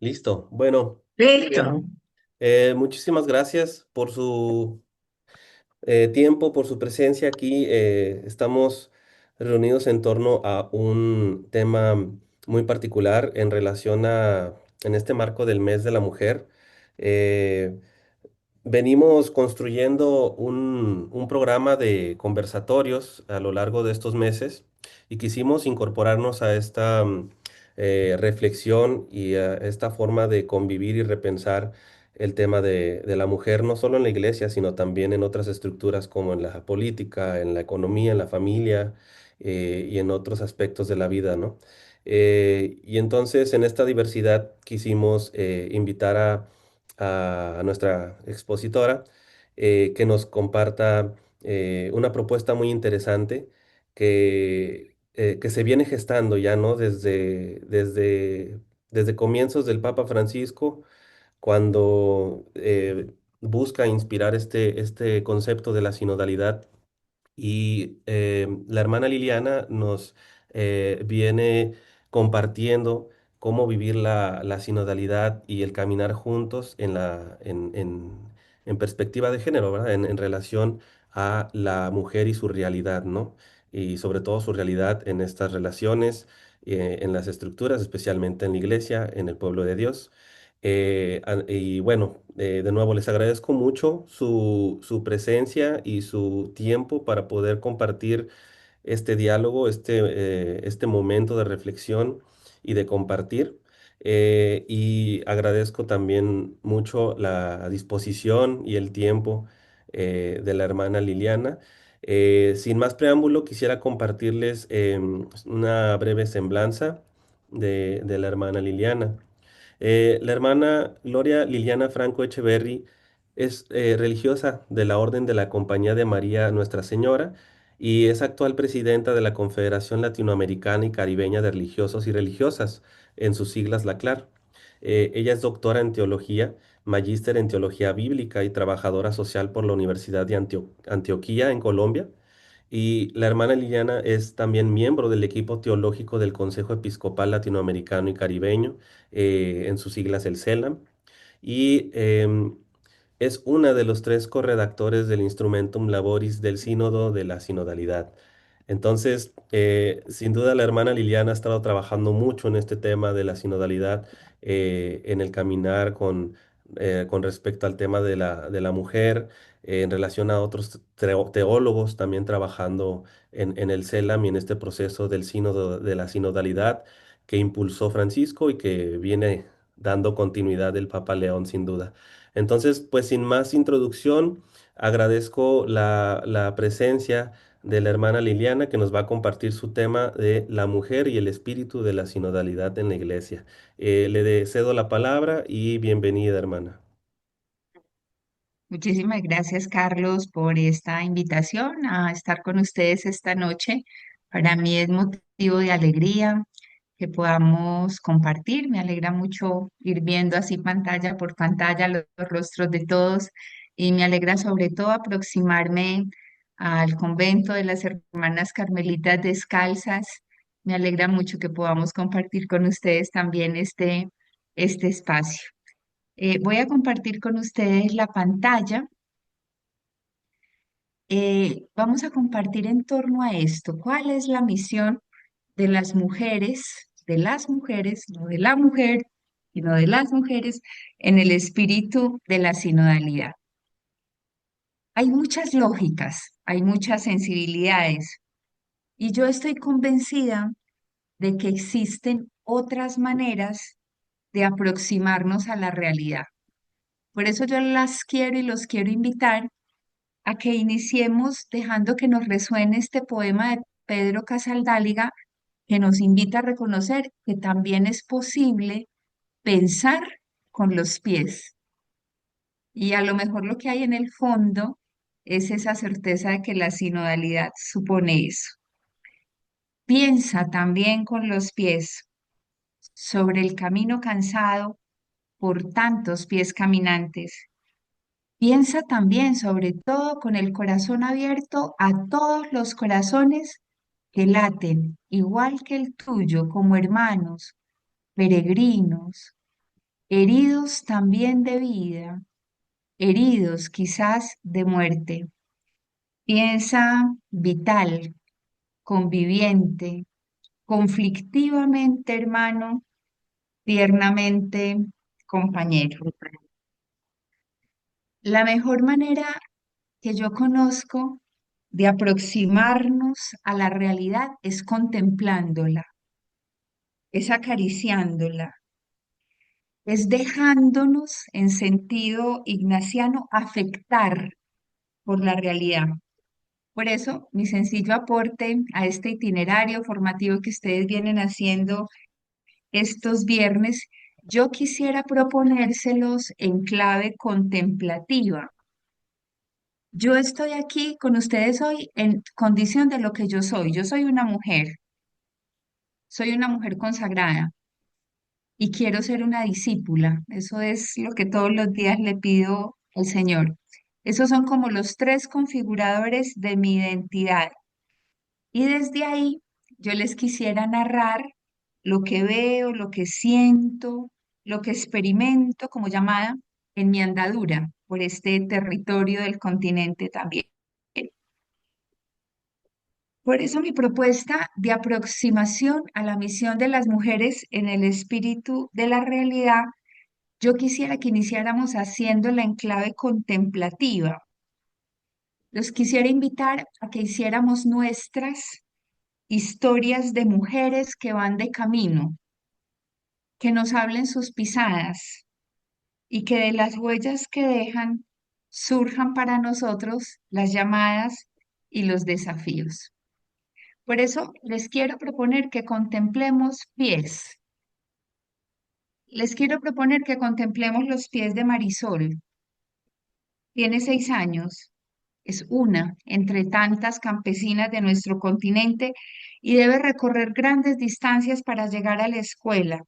Listo. Bueno, Listo. muchísimas gracias por su tiempo, por su presencia aquí. Estamos reunidos en torno a un tema muy particular en este marco del mes de la mujer. Eh, Venimos construyendo un programa de conversatorios a lo largo de estos meses y quisimos incorporarnos a esta reflexión y a esta forma de convivir y repensar el tema de la mujer, no solo en la iglesia, sino también en otras estructuras como en la política, en la economía, en la familia y en otros aspectos de la vida, ¿no? Y entonces en esta diversidad quisimos invitar a nuestra expositora que nos comparta una propuesta muy interesante que se viene gestando ya, ¿no? Desde comienzos del Papa Francisco, cuando busca inspirar este concepto de la sinodalidad y la hermana Liliana nos viene compartiendo cómo vivir la sinodalidad y el caminar juntos en perspectiva de género, ¿verdad? En relación a la mujer y su realidad, ¿no? Y sobre todo su realidad en estas relaciones, en las estructuras, especialmente en la iglesia, en el pueblo de Dios. Y bueno, de nuevo les agradezco mucho su presencia y su tiempo para poder compartir este diálogo, este momento de reflexión y de compartir. Y agradezco también mucho la disposición y el tiempo de la hermana Liliana. Sin más preámbulo, quisiera compartirles una breve semblanza de la hermana Liliana. La hermana Gloria Liliana Franco Echeverry es religiosa de la Orden de la Compañía de María Nuestra Señora y es actual presidenta de la Confederación Latinoamericana y Caribeña de Religiosos y Religiosas, en sus siglas la CLAR. Ella es doctora en teología, magíster en teología bíblica y trabajadora social por la Universidad de Antioquía en Colombia. Y la hermana Liliana es también miembro del equipo teológico del Consejo Episcopal Latinoamericano y Caribeño, en sus siglas el CELAM, y es una de los tres corredactores del Instrumentum Laboris del Sínodo de la Sinodalidad. Entonces, sin duda la hermana Liliana ha estado trabajando mucho en este tema de la sinodalidad, en el caminar con respecto al tema de la mujer, en relación a otros teólogos también trabajando en el CELAM y en este proceso del sínodo de la sinodalidad que impulsó Francisco y que viene dando continuidad el Papa León sin duda. Entonces, pues sin más introducción, agradezco la presencia de la hermana Liliana que nos va a compartir su tema de la mujer y el espíritu de la sinodalidad en la iglesia. Cedo la palabra y bienvenida, hermana. Muchísimas gracias, Carlos, por esta invitación a estar con ustedes esta noche. Para mí es motivo de alegría que podamos compartir. Me alegra mucho ir viendo así pantalla por pantalla los rostros de todos y me alegra sobre todo aproximarme al convento de las Hermanas Carmelitas Descalzas. Me alegra mucho que podamos compartir con ustedes también este espacio. Voy a compartir con ustedes la pantalla. Vamos a compartir en torno a esto. ¿Cuál es la misión de las mujeres, no de la mujer, sino de las mujeres en el espíritu de la sinodalidad? Hay muchas lógicas, hay muchas sensibilidades y yo estoy convencida de que existen otras maneras de aproximarnos a la realidad. Por eso yo las quiero y los quiero invitar a que iniciemos dejando que nos resuene este poema de Pedro Casaldáliga que nos invita a reconocer que también es posible pensar con los pies. Y a lo mejor lo que hay en el fondo es esa certeza de que la sinodalidad supone eso. Piensa también con los pies sobre el camino cansado por tantos pies caminantes. Piensa también, sobre todo, con el corazón abierto a todos los corazones que laten, igual que el tuyo, como hermanos, peregrinos, heridos también de vida, heridos quizás de muerte. Piensa vital, conviviente, conflictivamente hermano, tiernamente compañero. La mejor manera que yo conozco de aproximarnos a la realidad es contemplándola, es acariciándola, es dejándonos en sentido ignaciano afectar por la realidad. Por eso, mi sencillo aporte a este itinerario formativo que ustedes vienen haciendo estos viernes, yo quisiera proponérselos en clave contemplativa. Yo estoy aquí con ustedes hoy en condición de lo que yo soy. Yo soy una mujer consagrada y quiero ser una discípula. Eso es lo que todos los días le pido al Señor. Esos son como los tres configuradores de mi identidad. Y desde ahí yo les quisiera narrar lo que veo, lo que siento, lo que experimento como llamada en mi andadura por este territorio del continente también. Por eso mi propuesta de aproximación a la misión de las mujeres en el espíritu de la realidad, yo quisiera que iniciáramos haciéndola en clave contemplativa. Los quisiera invitar a que hiciéramos nuestras historias de mujeres que van de camino, que nos hablen sus pisadas y que de las huellas que dejan surjan para nosotros las llamadas y los desafíos. Por eso les quiero proponer que contemplemos pies. Les quiero proponer que contemplemos los pies de Marisol. Tiene 6 años. Es una entre tantas campesinas de nuestro continente y debe recorrer grandes distancias para llegar a la escuela.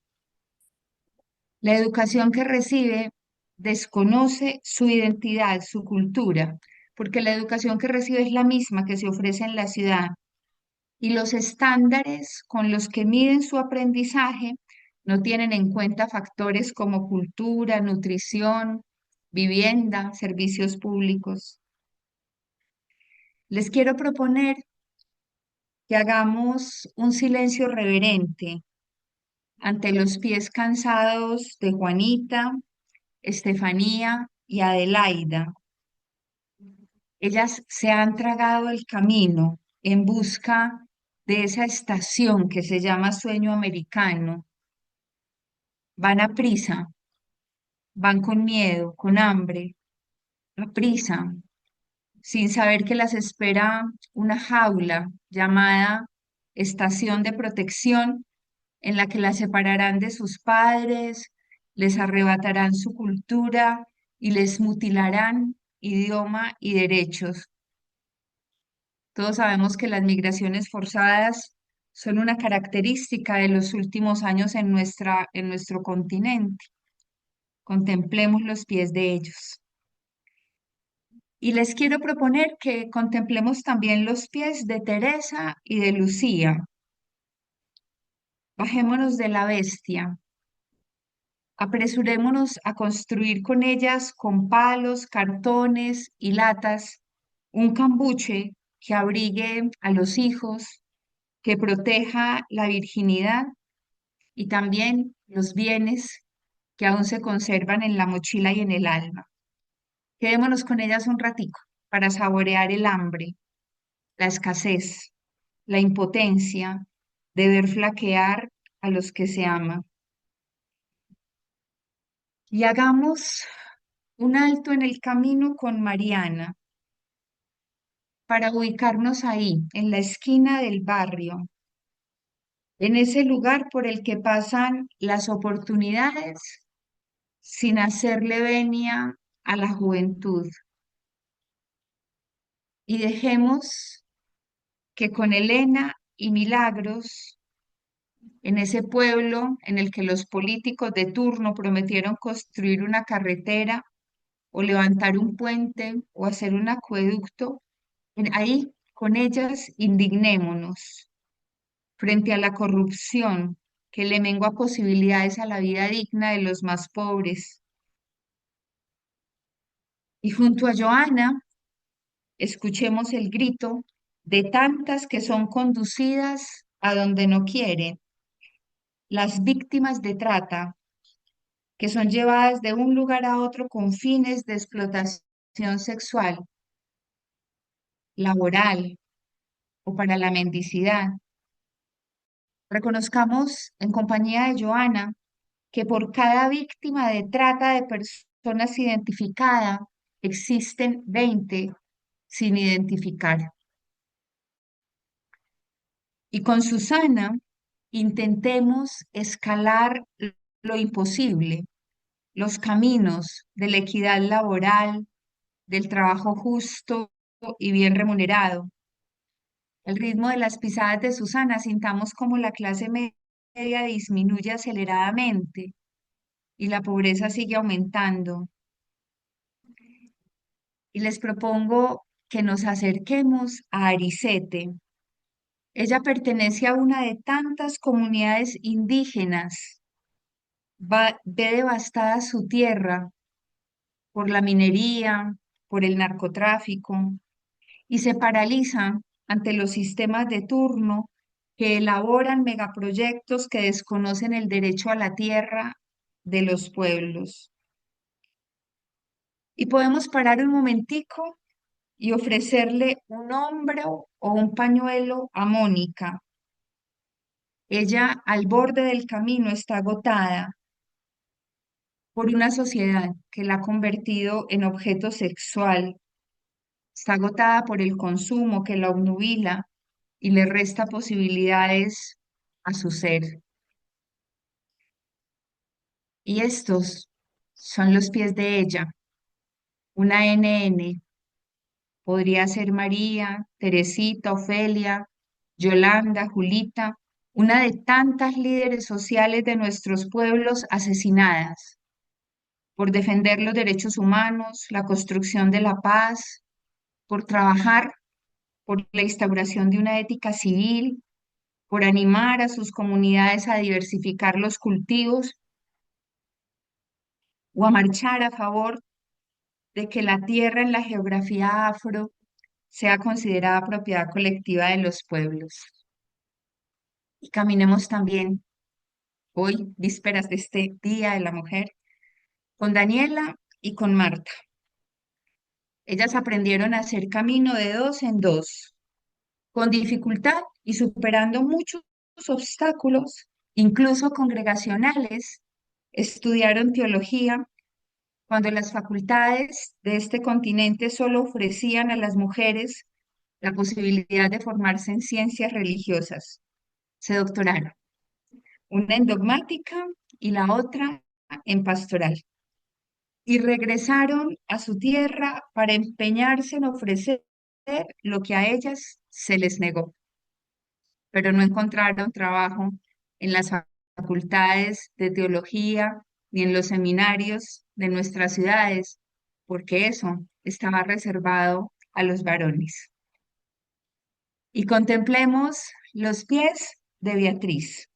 La educación que recibe desconoce su identidad, su cultura, porque la educación que recibe es la misma que se ofrece en la ciudad y los estándares con los que miden su aprendizaje no tienen en cuenta factores como cultura, nutrición, vivienda, servicios públicos. Les quiero proponer que hagamos un silencio reverente ante los pies cansados de Juanita, Estefanía y Adelaida. Ellas se han tragado el camino en busca de esa estación que se llama sueño americano. Van a prisa, van con miedo, con hambre, a prisa, sin saber que las espera una jaula llamada estación de protección en la que las separarán de sus padres, les arrebatarán su cultura y les mutilarán idioma y derechos. Todos sabemos que las migraciones forzadas son una característica de los últimos años en nuestro continente. Contemplemos los pies de ellos. Y les quiero proponer que contemplemos también los pies de Teresa y de Lucía. Bajémonos de la bestia. Apresurémonos a construir con ellas, con palos, cartones y latas, un cambuche que abrigue a los hijos, que proteja la virginidad y también los bienes que aún se conservan en la mochila y en el alma. Quedémonos con ellas un ratico para saborear el hambre, la escasez, la impotencia de ver flaquear a los que se aman. Y hagamos un alto en el camino con Mariana para ubicarnos ahí, en la esquina del barrio, en ese lugar por el que pasan las oportunidades sin hacerle venia a la juventud. Y dejemos que con Elena y Milagros, en ese pueblo en el que los políticos de turno prometieron construir una carretera o levantar un puente o hacer un acueducto, ahí con ellas indignémonos frente a la corrupción, que le mengua posibilidades a la vida digna de los más pobres. Y junto a Joana, escuchemos el grito de tantas que son conducidas a donde no quieren, las víctimas de trata, que son llevadas de un lugar a otro con fines de explotación sexual, laboral o para la mendicidad. Reconozcamos en compañía de Joana que por cada víctima de trata de personas identificada existen 20 sin identificar. Y con Susana intentemos escalar lo imposible, los caminos de la equidad laboral, del trabajo justo y bien remunerado. El ritmo de las pisadas de Susana, sintamos como la clase media disminuye aceleradamente y la pobreza sigue aumentando. Y les propongo que nos acerquemos a Aricete. Ella pertenece a una de tantas comunidades indígenas. Ve devastada su tierra por la minería, por el narcotráfico, y se paraliza ante los sistemas de turno que elaboran megaproyectos que desconocen el derecho a la tierra de los pueblos. Y podemos parar un momentico y ofrecerle un hombro o un pañuelo a Mónica. Ella al borde del camino está agotada por una sociedad que la ha convertido en objeto sexual, está agotada por el consumo que la obnubila y le resta posibilidades a su ser. Y estos son los pies de ella, una NN. Podría ser María, Teresita, Ofelia, Yolanda, Julita, una de tantas líderes sociales de nuestros pueblos asesinadas por defender los derechos humanos, la construcción de la paz, por trabajar por la instauración de una ética civil, por animar a sus comunidades a diversificar los cultivos o a marchar a favor de que la tierra en la geografía afro sea considerada propiedad colectiva de los pueblos. Y caminemos también hoy, vísperas de este Día de la Mujer, con Daniela y con Marta. Ellas aprendieron a hacer camino de dos en dos, con dificultad y superando muchos obstáculos, incluso congregacionales. Estudiaron teología cuando las facultades de este continente solo ofrecían a las mujeres la posibilidad de formarse en ciencias religiosas. Se doctoraron, una en dogmática y la otra en pastoral. Y regresaron a su tierra para empeñarse en ofrecer lo que a ellas se les negó, pero no encontraron trabajo en las facultades de teología ni en los seminarios de nuestras ciudades, porque eso estaba reservado a los varones. Y contemplemos los pies de Beatriz.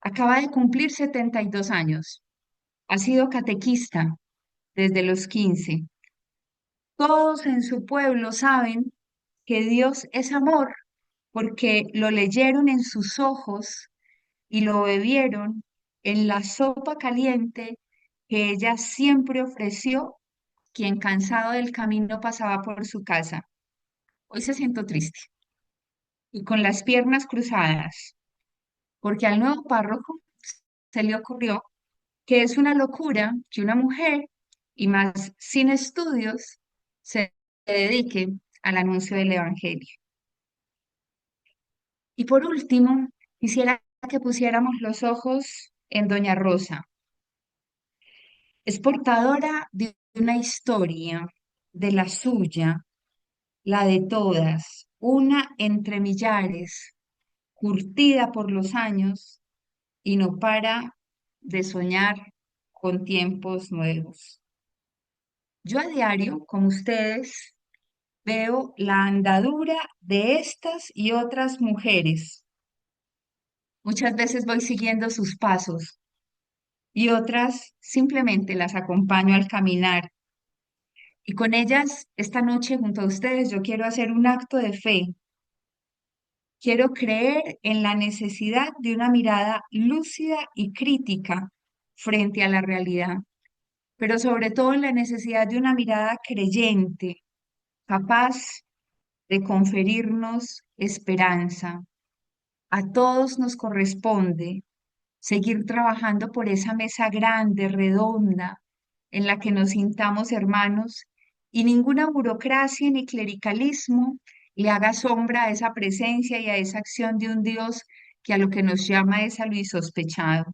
Acaba de cumplir 72 años. Ha sido catequista desde los 15. Todos en su pueblo saben que Dios es amor porque lo leyeron en sus ojos y lo bebieron en la sopa caliente que ella siempre ofreció quien cansado del camino pasaba por su casa. Hoy se siento triste y con las piernas cruzadas, porque al nuevo párroco se le ocurrió que es una locura que una mujer, y más sin estudios, se dedique al anuncio del Evangelio. Y por último, quisiera que pusiéramos los ojos en Doña Rosa. Es portadora de una historia, de la suya, la de todas, una entre millares, curtida por los años y no para de soñar con tiempos nuevos. Yo a diario, como ustedes, veo la andadura de estas y otras mujeres Muchas veces voy siguiendo sus pasos y otras simplemente las acompaño al caminar. Y con ellas, esta noche junto a ustedes, yo quiero hacer un acto de fe. Quiero creer en la necesidad de una mirada lúcida y crítica frente a la realidad, pero sobre todo en la necesidad de una mirada creyente, capaz de conferirnos esperanza. A todos nos corresponde seguir trabajando por esa mesa grande, redonda, en la que nos sintamos hermanos y ninguna burocracia ni clericalismo le haga sombra a esa presencia y a esa acción de un Dios que a lo que nos llama es a lo insospechado.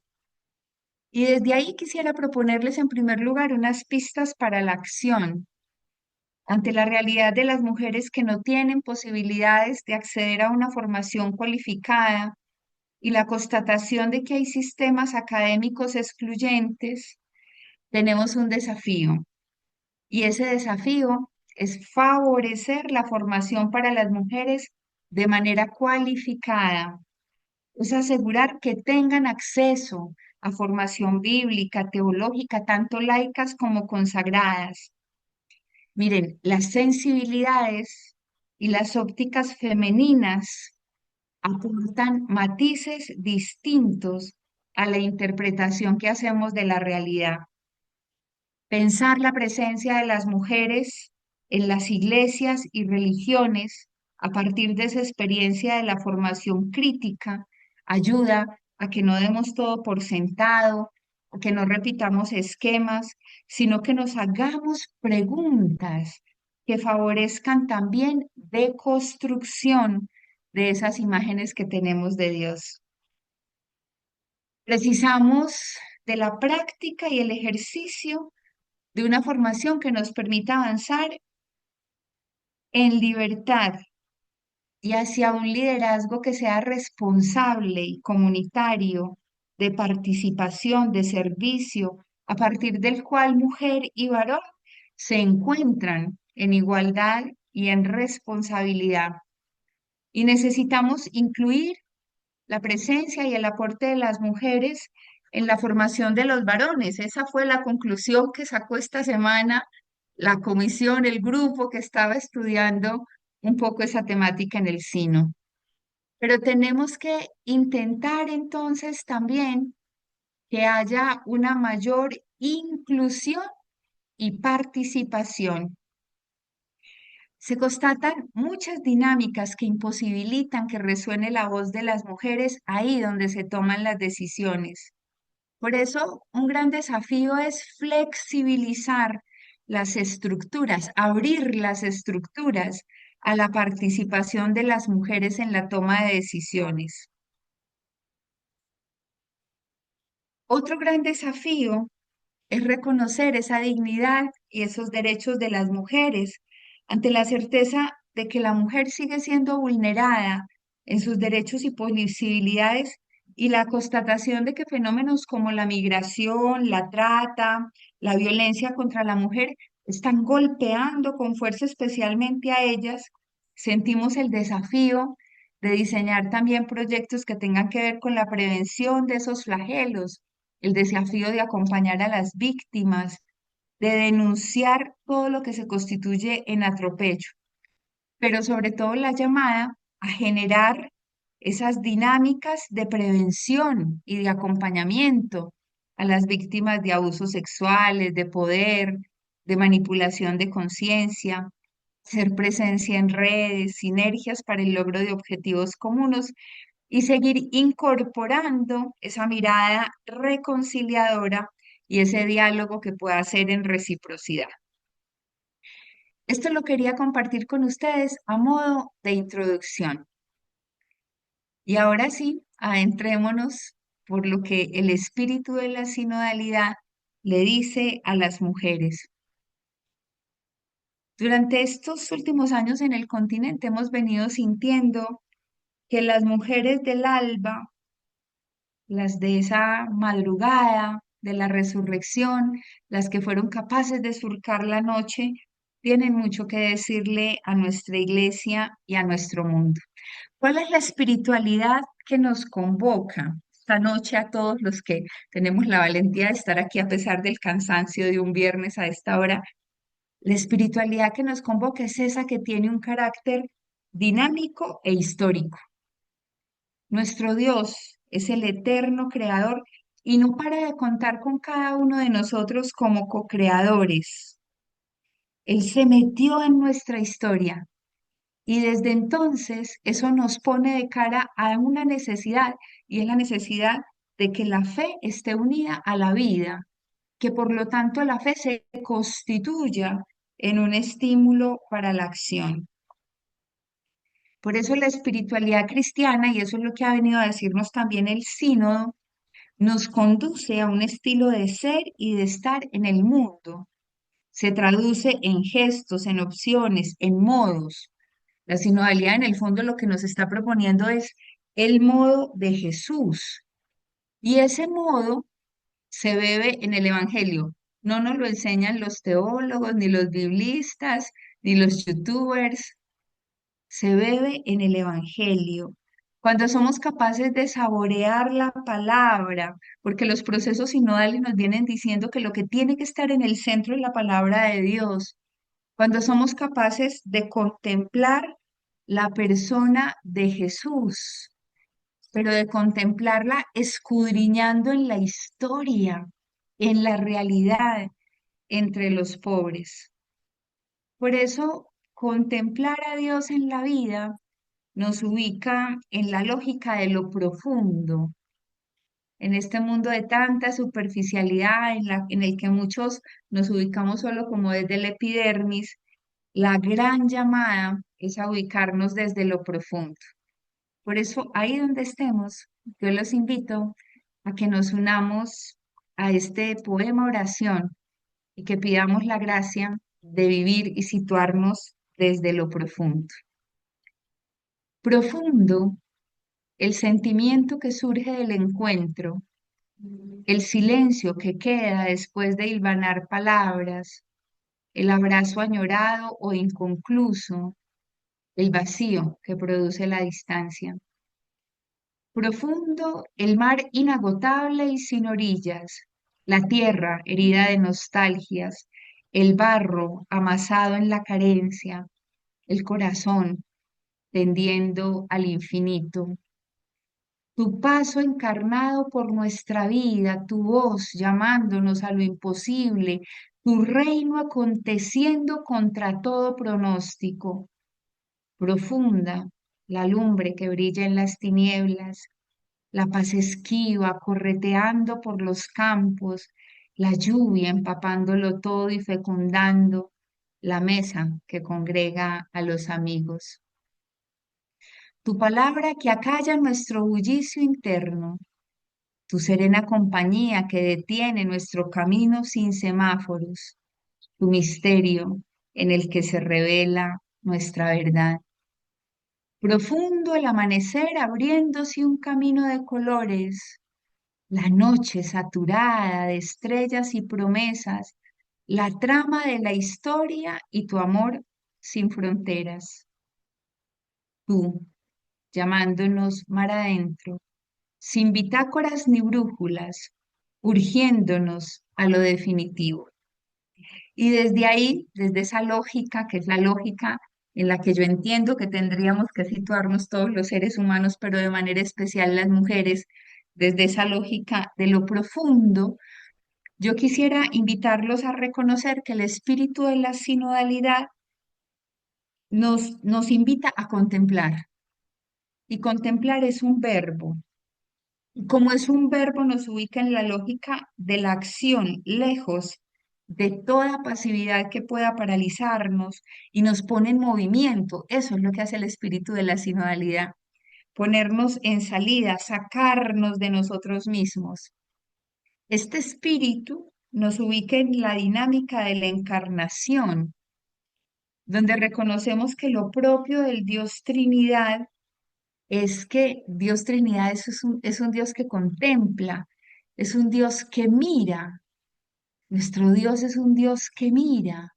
Y desde ahí quisiera proponerles en primer lugar unas pistas para la acción ante la realidad de las mujeres que no tienen posibilidades de acceder a una formación cualificada y la constatación de que hay sistemas académicos excluyentes, tenemos un desafío. Y ese desafío es favorecer la formación para las mujeres de manera cualificada, es asegurar que tengan acceso a formación bíblica, teológica, tanto laicas como consagradas. Miren, las sensibilidades y las ópticas femeninas aportan matices distintos a la interpretación que hacemos de la realidad. Pensar la presencia de las mujeres en las iglesias y religiones a partir de esa experiencia de la formación crítica ayuda a que no demos todo por sentado, a que no repitamos esquemas, sino que nos hagamos preguntas que favorezcan también deconstrucción de esas imágenes que tenemos de Dios. Precisamos de la práctica y el ejercicio de una formación que nos permita avanzar en libertad y hacia un liderazgo que sea responsable y comunitario, de participación, de servicio, a partir del cual mujer y varón se encuentran en igualdad y en responsabilidad. Y necesitamos incluir la presencia y el aporte de las mujeres en la formación de los varones. Esa fue la conclusión que sacó esta semana la comisión, el grupo que estaba estudiando un poco esa temática en el Sino. Pero tenemos que intentar entonces también que haya una mayor inclusión y participación. Se constatan muchas dinámicas que imposibilitan que resuene la voz de las mujeres ahí donde se toman las decisiones. Por eso, un gran desafío es flexibilizar las estructuras, abrir las estructuras a la participación de las mujeres en la toma de decisiones. Otro gran desafío es reconocer esa dignidad y esos derechos de las mujeres ante la certeza de que la mujer sigue siendo vulnerada en sus derechos y posibilidades y la constatación de que fenómenos como la migración, la trata, la violencia contra la mujer están golpeando con fuerza especialmente a ellas. Sentimos el desafío de diseñar también proyectos que tengan que ver con la prevención de esos flagelos, el desafío de acompañar a las víctimas, de denunciar todo lo que se constituye en atropello, pero sobre todo la llamada a generar esas dinámicas de prevención y de acompañamiento a las víctimas de abusos sexuales, de poder, de manipulación de conciencia, ser presencia en redes, sinergias para el logro de objetivos comunes y seguir incorporando esa mirada reconciliadora y ese diálogo que pueda ser en reciprocidad. Esto lo quería compartir con ustedes a modo de introducción. Y ahora sí, adentrémonos por lo que el espíritu de la sinodalidad le dice a las mujeres. Durante estos últimos años en el continente hemos venido sintiendo que las mujeres del alba, las de esa madrugada de la resurrección, las que fueron capaces de surcar la noche, tienen mucho que decirle a nuestra iglesia y a nuestro mundo. ¿Cuál es la espiritualidad que nos convoca esta noche a todos los que tenemos la valentía de estar aquí a pesar del cansancio de un viernes a esta hora. La espiritualidad que nos convoca es esa que tiene un carácter dinámico e histórico. Nuestro Dios es el eterno creador y no para de contar con cada uno de nosotros como co-creadores. Él se metió en nuestra historia y desde entonces eso nos pone de cara a una necesidad y es la necesidad de que la fe esté unida a la vida, que por lo tanto la fe se constituya en un estímulo para la acción. Por eso la espiritualidad cristiana, y eso es lo que ha venido a decirnos también el sínodo, nos conduce a un estilo de ser y de estar en el mundo. Se traduce en gestos, en opciones, en modos. La sinodalidad en el fondo lo que nos está proponiendo es el modo de Jesús. Y ese modo se bebe en el Evangelio. No nos lo enseñan los teólogos, ni los biblistas, ni los youtubers. Se bebe en el Evangelio. Cuando somos capaces de saborear la palabra, porque los procesos sinodales nos vienen diciendo que lo que tiene que estar en el centro es la palabra de Dios. Cuando somos capaces de contemplar la persona de Jesús, pero de contemplarla escudriñando en la historia, en la realidad entre los pobres. Por eso, contemplar a Dios en la vida nos ubica en la lógica de lo profundo, en este mundo de tanta superficialidad en el que muchos nos ubicamos solo como desde el epidermis. La gran llamada es a ubicarnos desde lo profundo. Por eso, ahí donde estemos, yo los invito a que nos unamos a este poema oración y que pidamos la gracia de vivir y situarnos desde lo profundo. Profundo, el sentimiento que surge del encuentro, el silencio que queda después de hilvanar palabras, el abrazo añorado o inconcluso, el vacío que produce la distancia. Profundo, el mar inagotable y sin orillas, la tierra herida de nostalgias, el barro amasado en la carencia, el corazón tendiendo al infinito. Tu paso encarnado por nuestra vida, tu voz llamándonos a lo imposible, tu reino aconteciendo contra todo pronóstico. Profunda, la lumbre que brilla en las tinieblas, la paz esquiva correteando por los campos, la lluvia empapándolo todo y fecundando, la mesa que congrega a los amigos. Tu palabra que acalla nuestro bullicio interno, tu serena compañía que detiene nuestro camino sin semáforos, tu misterio en el que se revela nuestra verdad. Profundo el amanecer abriéndose un camino de colores, la noche saturada de estrellas y promesas, la trama de la historia y tu amor sin fronteras. Tú, llamándonos mar adentro, sin bitácoras ni brújulas, urgiéndonos a lo definitivo. Y desde ahí, desde esa lógica, que es la lógica en la que yo entiendo que tendríamos que situarnos todos los seres humanos, pero de manera especial las mujeres, desde esa lógica de lo profundo, yo quisiera invitarlos a reconocer que el espíritu de la sinodalidad nos invita a contemplar. Y contemplar es un verbo. Y como es un verbo, nos ubica en la lógica de la acción, lejos de toda pasividad que pueda paralizarnos y nos pone en movimiento. Eso es lo que hace el espíritu de la sinodalidad, ponernos en salida, sacarnos de nosotros mismos. Este espíritu nos ubica en la dinámica de la encarnación, donde reconocemos que lo propio del Dios Trinidad es que Dios Trinidad es un Dios que contempla, es un Dios que mira. Nuestro Dios es un Dios que mira.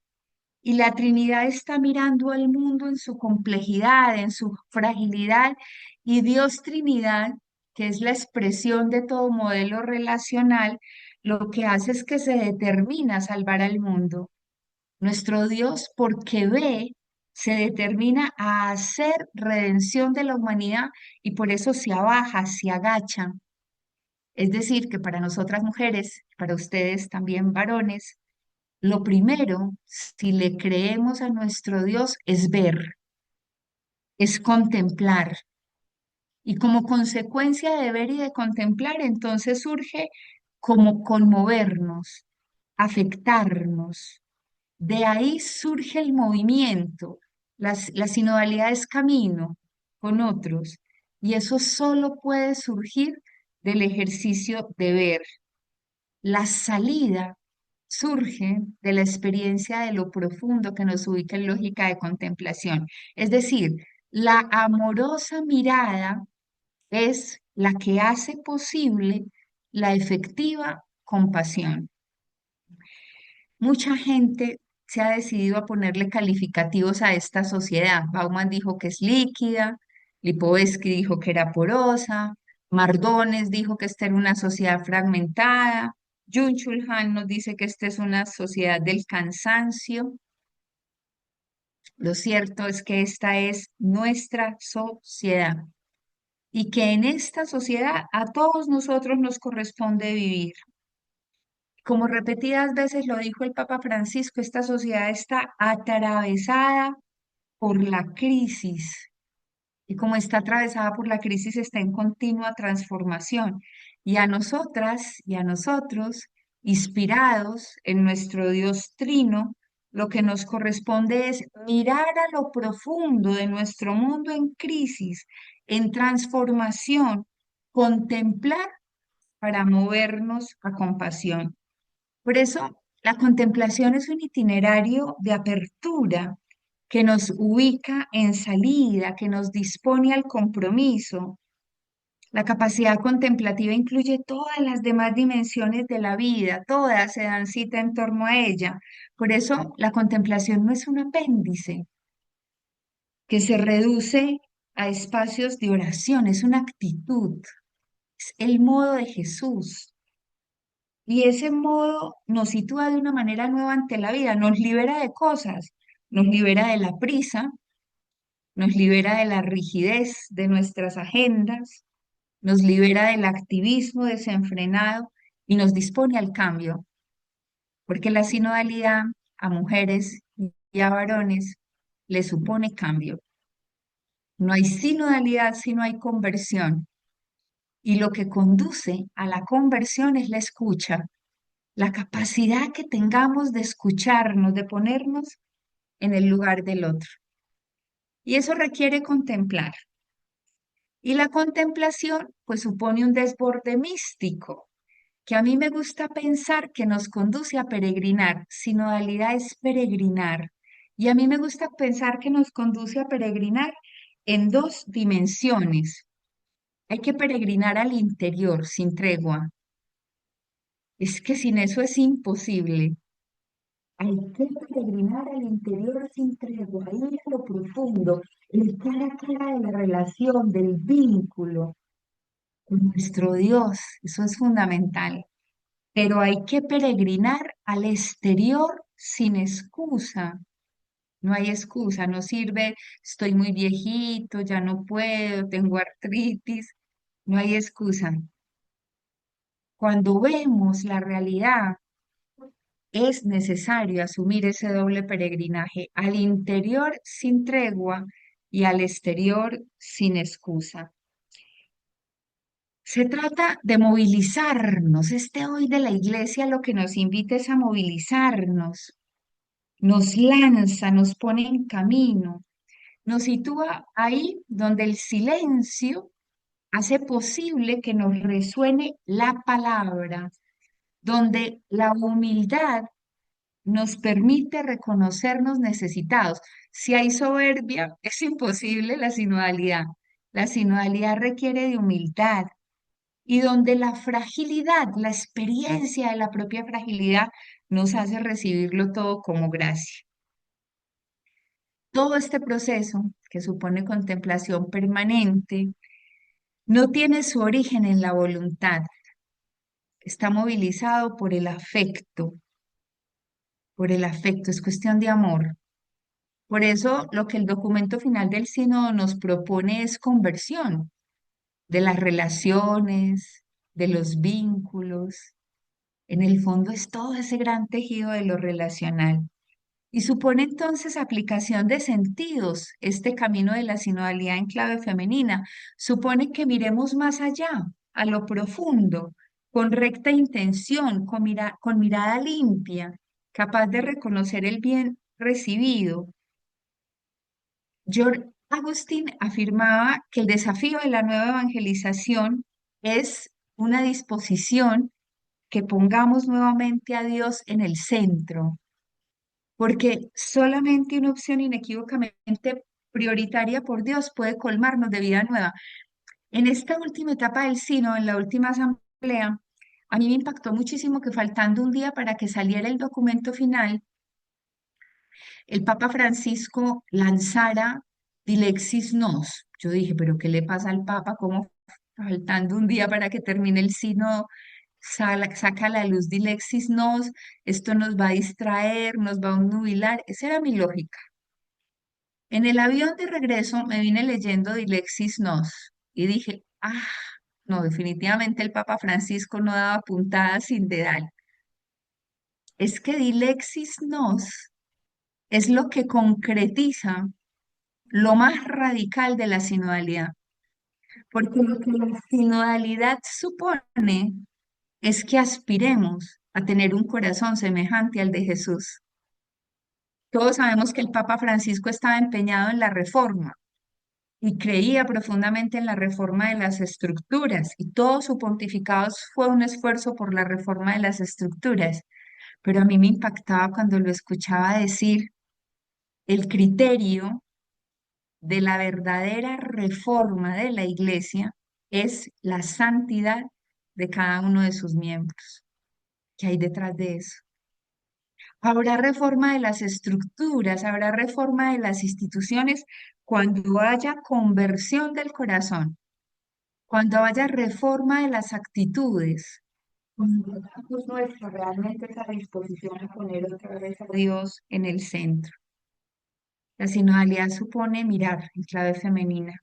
Y la Trinidad está mirando al mundo en su complejidad, en su fragilidad Y Dios Trinidad, que es la expresión de todo modelo relacional, lo que hace es que se determina a salvar al mundo. Nuestro Dios, porque ve, se determina a hacer redención de la humanidad y por eso se abaja, se agacha. Es decir, que para nosotras mujeres, para ustedes también varones, lo primero, si le creemos a nuestro Dios, es ver, es contemplar. Y como consecuencia de ver y de contemplar, entonces surge como conmovernos, afectarnos. De ahí surge el movimiento. La sinodalidad es camino con otros. Y eso solo puede surgir del ejercicio de ver. La salida surge de la experiencia de lo profundo que nos ubica en lógica de contemplación. Es decir, la amorosa mirada es la que hace posible la efectiva compasión. Mucha gente se ha decidido a ponerle calificativos a esta sociedad. Bauman dijo que es líquida, Lipovetsky dijo que era porosa, Mardones dijo que esta era una sociedad fragmentada, Jung-Chul Han nos dice que esta es una sociedad del cansancio. Lo cierto es que esta es nuestra sociedad y que en esta sociedad a todos nosotros nos corresponde vivir. Como repetidas veces lo dijo el Papa Francisco, esta sociedad está atravesada por la crisis y como está atravesada por la crisis está en continua transformación. Y a nosotras y a nosotros, inspirados en nuestro Dios Trino, lo que nos corresponde es mirar a lo profundo de nuestro mundo en crisis, en transformación, contemplar para movernos a compasión. Por eso, la contemplación es un itinerario de apertura que nos ubica en salida, que nos dispone al compromiso. La capacidad contemplativa incluye todas las demás dimensiones de la vida, todas se dan cita en torno a ella. Por eso, la contemplación no es un apéndice que se reduce a espacios de oración, es una actitud, es el modo de Jesús. Y ese modo nos sitúa de una manera nueva ante la vida, nos libera de cosas, nos libera de la prisa, nos libera de la rigidez de nuestras agendas, nos libera del activismo desenfrenado y nos dispone al cambio, porque la sinodalidad a mujeres y a varones le supone cambio. No hay sinodalidad si no hay conversión, y lo que conduce a la conversión es la escucha, la capacidad que tengamos de escucharnos, de ponernos en el lugar del otro. Y eso requiere contemplar. Y la contemplación, pues supone un desborde místico, que a mí me gusta pensar que nos conduce a peregrinar. Sinodalidad es peregrinar. Y a mí me gusta pensar que nos conduce a peregrinar en dos dimensiones. Hay que peregrinar al interior sin tregua. Es que sin eso es imposible. Hay que peregrinar al interior sin tregua, ir a lo profundo, el cara a cara de la relación, del vínculo con nuestro Dios. Eso es fundamental. Pero hay que peregrinar al exterior sin excusa. No hay excusa, no sirve, estoy muy viejito, ya no puedo, tengo artritis. No hay excusa. Cuando vemos la realidad, es necesario asumir ese doble peregrinaje al interior sin tregua y al exterior sin excusa. Se trata de movilizarnos. Este hoy de la iglesia lo que nos invita es a movilizarnos, nos lanza, nos pone en camino, nos sitúa ahí donde el silencio hace posible que nos resuene la palabra, donde la humildad nos permite reconocernos necesitados. Si hay soberbia, es imposible la sinodalidad. La sinodalidad requiere de humildad y donde la fragilidad, la experiencia de la propia fragilidad nos hace recibirlo todo como gracia. Todo este proceso que supone contemplación permanente No tiene su origen en la voluntad, está movilizado por el afecto, es cuestión de amor. Por eso lo que el documento final del sínodo nos propone es conversión de las relaciones, de los vínculos. En el fondo es todo ese gran tejido de lo relacional. Y supone entonces aplicación de sentidos. Este camino de la sinodalidad en clave femenina supone que miremos más allá, a lo profundo, con recta intención, con mirada limpia, capaz de reconocer el bien recibido. George Agustín afirmaba que el desafío de la nueva evangelización es una disposición que pongamos nuevamente a Dios en el centro, porque solamente una opción inequívocamente prioritaria por Dios puede colmarnos de vida nueva. En esta última etapa del Sino, en la última asamblea, a mí me impactó muchísimo que faltando un día para que saliera el documento final, el Papa Francisco lanzara Dilexis Nos. Yo dije, pero ¿qué le pasa al Papa? ¿Cómo faltando un día para que termine el Sino saca a la luz Dilexis Nos? Esto nos va a distraer, nos va a obnubilar. Esa era mi lógica. En el avión de regreso me vine leyendo Dilexis Nos y dije, no, definitivamente el Papa Francisco no daba puntada sin dedal. Es que Dilexis Nos es lo que concretiza lo más radical de la sinodalidad, porque lo que la sinodalidad supone es que aspiremos a tener un corazón semejante al de Jesús. Todos sabemos que el Papa Francisco estaba empeñado en la reforma y creía profundamente en la reforma de las estructuras, y todo su pontificado fue un esfuerzo por la reforma de las estructuras, pero a mí me impactaba cuando lo escuchaba decir el criterio de la verdadera reforma de la iglesia es la santidad de cada uno de sus miembros. ¿Qué hay detrás de eso? Habrá reforma de las estructuras, habrá reforma de las instituciones cuando haya conversión del corazón, cuando haya reforma de las actitudes, cuando hagamos nuestra realmente esa disposición a poner otra vez a Dios en el centro. La sinodalidad supone mirar en clave femenina,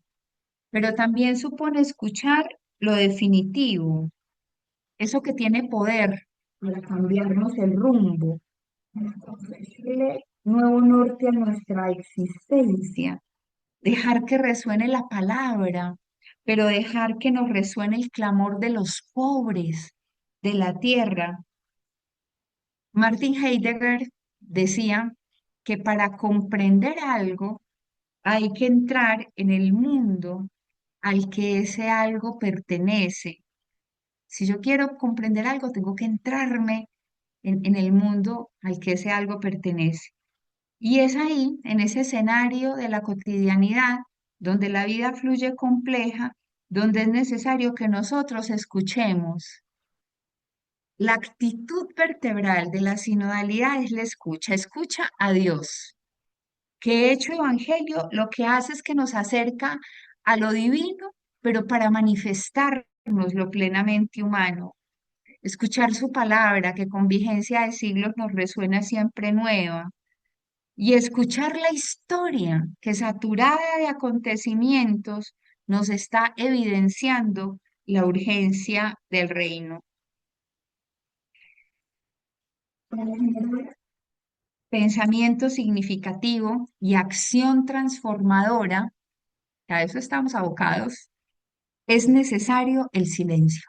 pero también supone escuchar lo definitivo, eso que tiene poder para cambiarnos el rumbo, para conferirle nuevo norte a nuestra existencia, dejar que resuene la palabra, pero dejar que nos resuene el clamor de los pobres de la tierra. Martin Heidegger decía que para comprender algo hay que entrar en el mundo al que ese algo pertenece. Si yo quiero comprender algo, tengo que entrarme en el mundo al que ese algo pertenece. Y es ahí, en ese escenario de la cotidianidad, donde la vida fluye compleja, donde es necesario que nosotros escuchemos. La actitud vertebral de la sinodalidad es la escucha, escucha a Dios, que hecho evangelio lo que hace es que nos acerca a lo divino, pero para manifestarnos lo plenamente humano. Escuchar su palabra, que con vigencia de siglos nos resuena siempre nueva. Y escuchar la historia, que saturada de acontecimientos, nos está evidenciando la urgencia del reino. Para generar pensamiento significativo y acción transformadora, a eso estamos abocados, es necesario el silencio,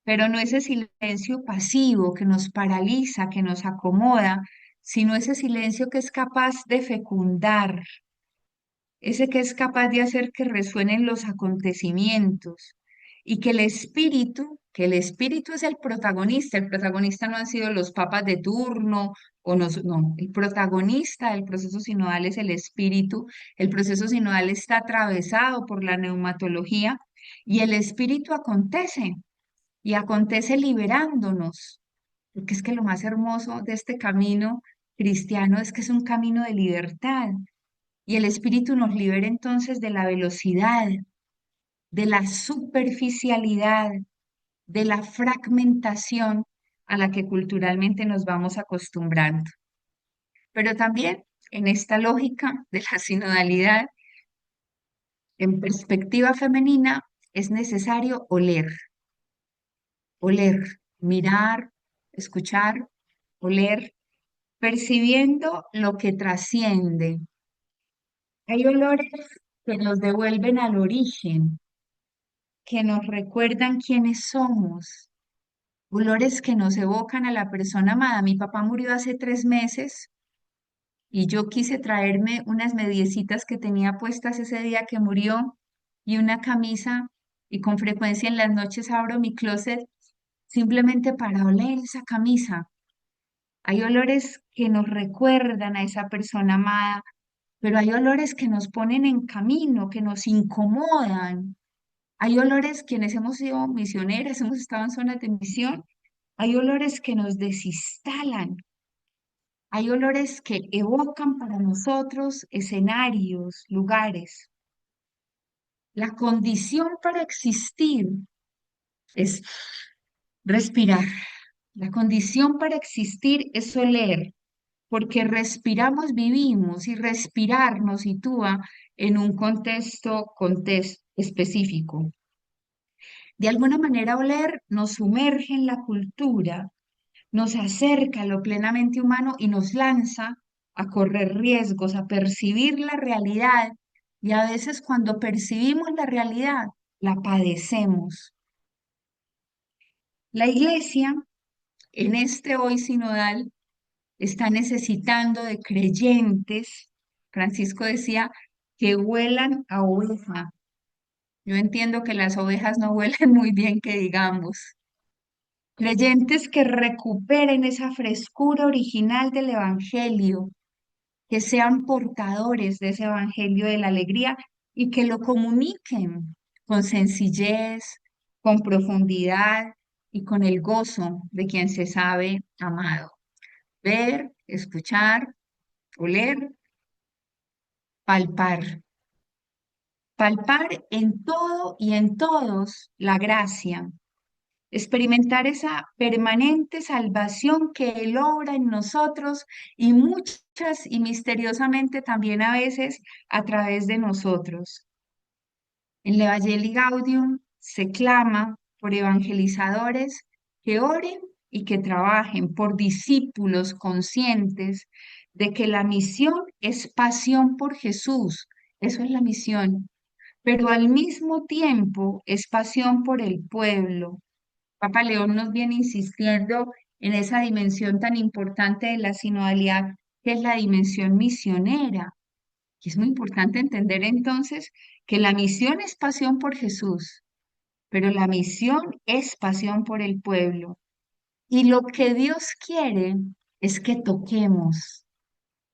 pero no ese silencio pasivo que nos paraliza, que nos acomoda, sino ese silencio que es capaz de fecundar, ese que es capaz de hacer que resuenen los acontecimientos y que el espíritu es el protagonista no han sido los papas de turno o no, el protagonista del proceso sinodal es el espíritu, el proceso sinodal está atravesado por la neumatología y el espíritu acontece y acontece liberándonos, porque es que lo más hermoso de este camino cristiano es que es un camino de libertad y el Espíritu nos libera entonces de la velocidad, de la superficialidad, de la fragmentación a la que culturalmente nos vamos acostumbrando. Pero también en esta lógica de la sinodalidad, en perspectiva femenina, es necesario oler, mirar, escuchar, oler, percibiendo lo que trasciende. Hay olores que nos devuelven al origen, que nos recuerdan quiénes somos, olores que nos evocan a la persona amada. Mi papá murió hace 3 meses y yo quise traerme unas mediecitas que tenía puestas ese día que murió y una camisa, y con frecuencia en las noches abro mi closet simplemente para oler esa camisa. Hay olores que nos recuerdan a esa persona amada, pero hay olores que nos ponen en camino, que nos incomodan. Hay olores quienes hemos sido misioneras, hemos estado en zonas de misión, hay olores que nos desinstalan, hay olores que evocan para nosotros escenarios, lugares. La condición para existir es respirar. La condición para existir es oler, porque respiramos, vivimos y respirar nos sitúa en un contexto específico. De alguna manera, oler nos sumerge en la cultura, nos acerca a lo plenamente humano y nos lanza a correr riesgos, a percibir la realidad. Y a veces cuando percibimos la realidad, la padecemos. La iglesia, en este hoy sinodal, está necesitando de creyentes. Francisco decía que huelan a oveja. Yo entiendo que las ovejas no huelen muy bien, que digamos. Creyentes que recuperen esa frescura original del Evangelio, que sean portadores de ese Evangelio de la alegría y que lo comuniquen con sencillez, con profundidad y con el gozo de quien se sabe amado. Ver, escuchar, oler, palpar. Palpar en todo y en todos la gracia, experimentar esa permanente salvación que Él obra en nosotros y muchas y misteriosamente también a veces a través de nosotros. En el Evangelii Gaudium se clama por evangelizadores que oren y que trabajen, por discípulos conscientes de que la misión es pasión por Jesús. Eso es la misión, pero al mismo tiempo es pasión por el pueblo. Papa León nos viene insistiendo en esa dimensión tan importante de la sinodalidad, que es la dimensión misionera. Y es muy importante entender entonces que la misión es pasión por Jesús, pero la misión es pasión por el pueblo. Y lo que Dios quiere es que toquemos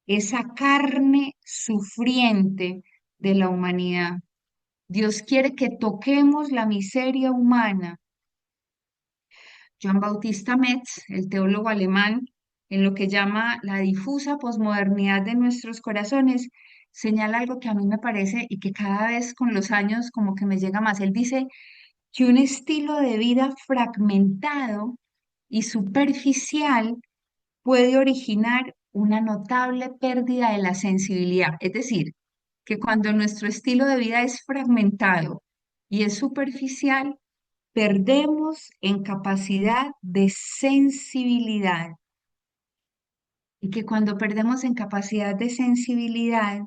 esa carne sufriente de la humanidad. Dios quiere que toquemos la miseria humana. Joan Bautista Metz, el teólogo alemán, en lo que llama la difusa posmodernidad de nuestros corazones, señala algo que a mí me parece y que cada vez con los años como que me llega más. Él dice que un estilo de vida fragmentado y superficial puede originar una notable pérdida de la sensibilidad. Es decir, que cuando nuestro estilo de vida es fragmentado y es superficial, perdemos en capacidad de sensibilidad. Y que cuando perdemos en capacidad de sensibilidad,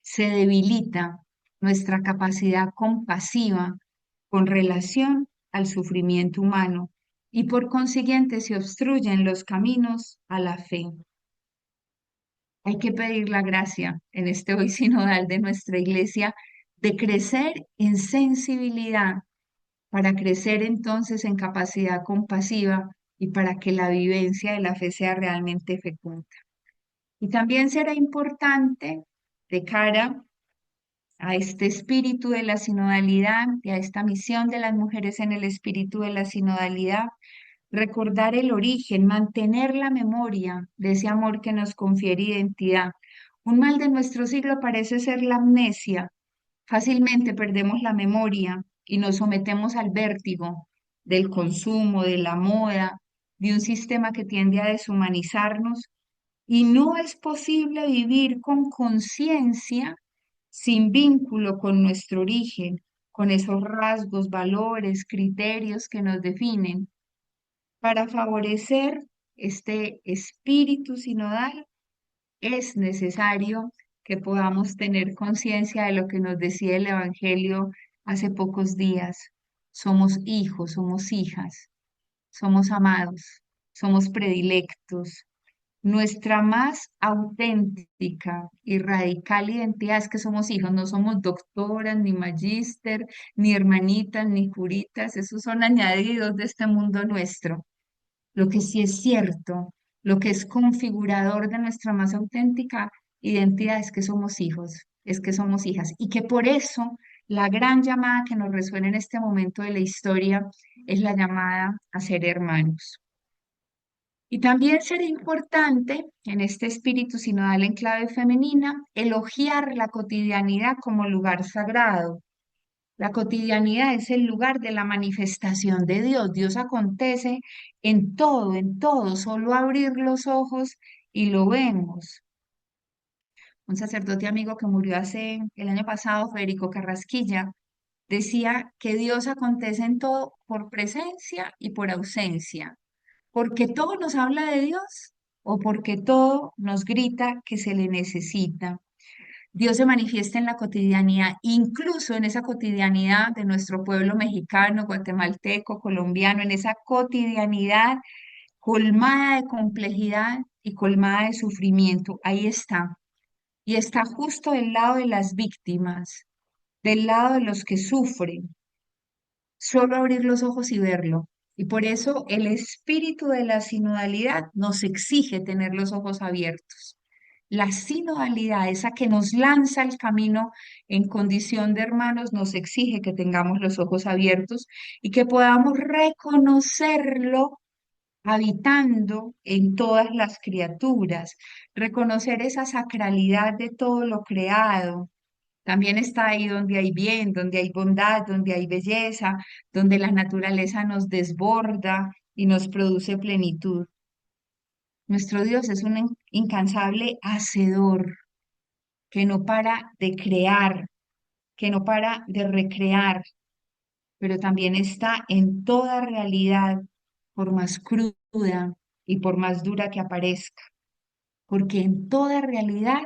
se debilita nuestra capacidad compasiva con relación al sufrimiento humano y por consiguiente se obstruyen los caminos a la fe. Hay que pedir la gracia en este hoy sinodal de nuestra iglesia de crecer en sensibilidad para crecer entonces en capacidad compasiva y para que la vivencia de la fe sea realmente fecunda. Y también será importante de cara a este espíritu de la sinodalidad y a esta misión de las mujeres en el espíritu de la sinodalidad, recordar el origen, mantener la memoria de ese amor que nos confiere identidad. Un mal de nuestro siglo parece ser la amnesia, Fácilmente perdemos la memoria y nos sometemos al vértigo del consumo, de la moda, de un sistema que tiende a deshumanizarnos y no es posible vivir con conciencia sin vínculo con nuestro origen, con esos rasgos, valores, criterios que nos definen. Para favorecer este espíritu sinodal es necesario que podamos tener conciencia de lo que nos decía el Evangelio hace pocos días. Somos hijos, somos hijas, somos amados, somos predilectos. Nuestra más auténtica y radical identidad es que somos hijos, no somos doctoras, ni magíster, ni hermanitas, ni curitas, esos son añadidos de este mundo nuestro. Lo que sí es cierto, lo que es configurador de nuestra más auténtica identidad es que somos hijos, es que somos hijas y que por eso la gran llamada que nos resuena en este momento de la historia es la llamada a ser hermanos. Y también sería importante, en este espíritu sinodal en clave femenina, elogiar la cotidianidad como lugar sagrado. La cotidianidad es el lugar de la manifestación de Dios. Dios acontece en todo, solo abrir los ojos y lo vemos. Un sacerdote amigo que murió hace el año pasado, Federico Carrasquilla, decía que Dios acontece en todo por presencia y por ausencia, porque todo nos habla de Dios o porque todo nos grita que se le necesita. Dios se manifiesta en la cotidianidad, incluso en esa cotidianidad de nuestro pueblo mexicano, guatemalteco, colombiano, en esa cotidianidad colmada de complejidad y colmada de sufrimiento. Ahí está. Y está justo del lado de las víctimas, del lado de los que sufren. Solo abrir los ojos y verlo. Y por eso el espíritu de la sinodalidad nos exige tener los ojos abiertos. La sinodalidad, esa que nos lanza al camino en condición de hermanos, nos exige que tengamos los ojos abiertos y que podamos reconocerlo habitando en todas las criaturas, reconocer esa sacralidad de todo lo creado. También está ahí donde hay bien, donde hay bondad, donde hay belleza, donde la naturaleza nos desborda y nos produce plenitud. Nuestro Dios es un incansable hacedor que no para de crear, que no para de recrear, pero también está en toda realidad, por más cruda y por más dura que aparezca, porque en toda realidad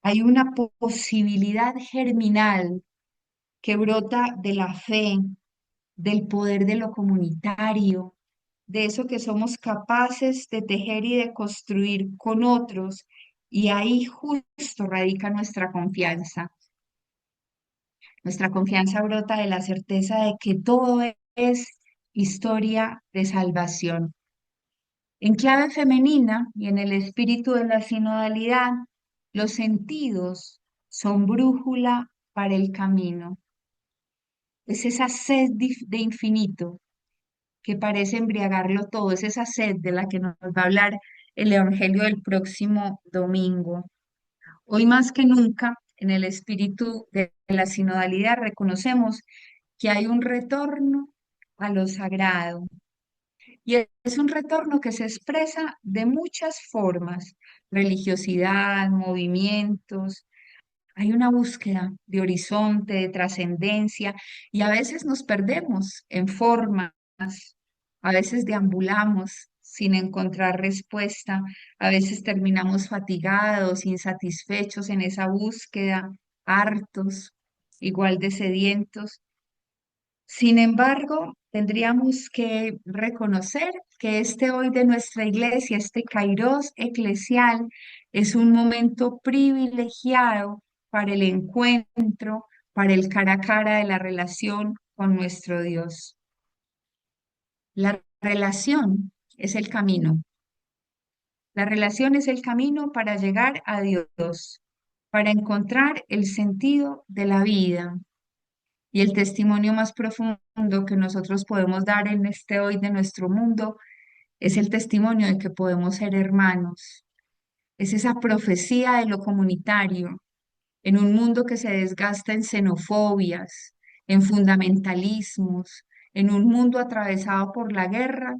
hay una posibilidad germinal que brota de la fe, del poder de lo comunitario, de eso que somos capaces de tejer y de construir con otros, y ahí justo radica nuestra confianza. Nuestra confianza brota de la certeza de que todo es historia de salvación. En clave femenina y en el espíritu de la sinodalidad, los sentidos son brújula para el camino. Es esa sed de infinito que parece embriagarlo todo, es esa sed de la que nos va a hablar el Evangelio del próximo domingo. Hoy más que nunca, en el espíritu de la sinodalidad, reconocemos que hay un retorno a lo sagrado. Y es un retorno que se expresa de muchas formas, religiosidad, movimientos. Hay una búsqueda de horizonte, de trascendencia, y a veces nos perdemos en formas, a veces deambulamos sin encontrar respuesta, a veces terminamos fatigados, insatisfechos en esa búsqueda, hartos, igual de sedientos. Sin embargo, tendríamos que reconocer que este hoy de nuestra iglesia, este Kairos eclesial, es un momento privilegiado para el encuentro, para el cara a cara de la relación con nuestro Dios. La relación es el camino. La relación es el camino para llegar a Dios, para encontrar el sentido de la vida. Y el testimonio más profundo que nosotros podemos dar en este hoy de nuestro mundo es el testimonio de que podemos ser hermanos. Es esa profecía de lo comunitario, en un mundo que se desgasta en xenofobias, en fundamentalismos, en un mundo atravesado por la guerra,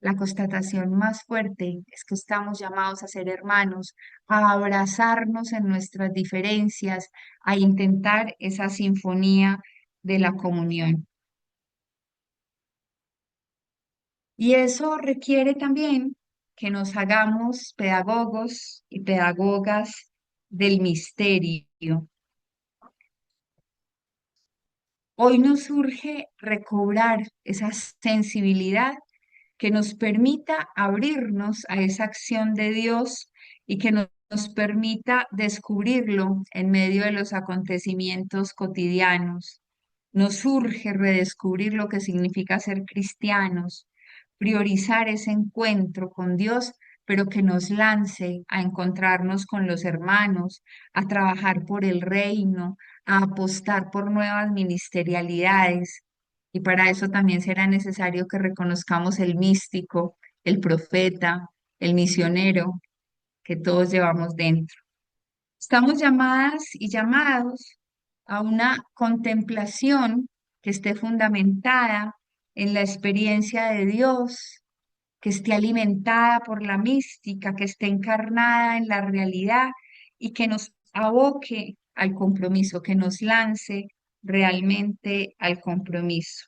la constatación más fuerte es que estamos llamados a ser hermanos, a abrazarnos en nuestras diferencias, a intentar esa sinfonía de la comunión. Y eso requiere también que nos hagamos pedagogos y pedagogas del misterio. Hoy nos urge recobrar esa sensibilidad que nos permita abrirnos a esa acción de Dios y que nos permita descubrirlo en medio de los acontecimientos cotidianos. Nos urge redescubrir lo que significa ser cristianos, priorizar ese encuentro con Dios, pero que nos lance a encontrarnos con los hermanos, a trabajar por el reino, a apostar por nuevas ministerialidades. Y para eso también será necesario que reconozcamos el místico, el profeta, el misionero que todos llevamos dentro. Estamos llamadas y llamados a una contemplación que esté fundamentada en la experiencia de Dios, que esté alimentada por la mística, que esté encarnada en la realidad y que nos aboque al compromiso, que nos lance realmente al compromiso.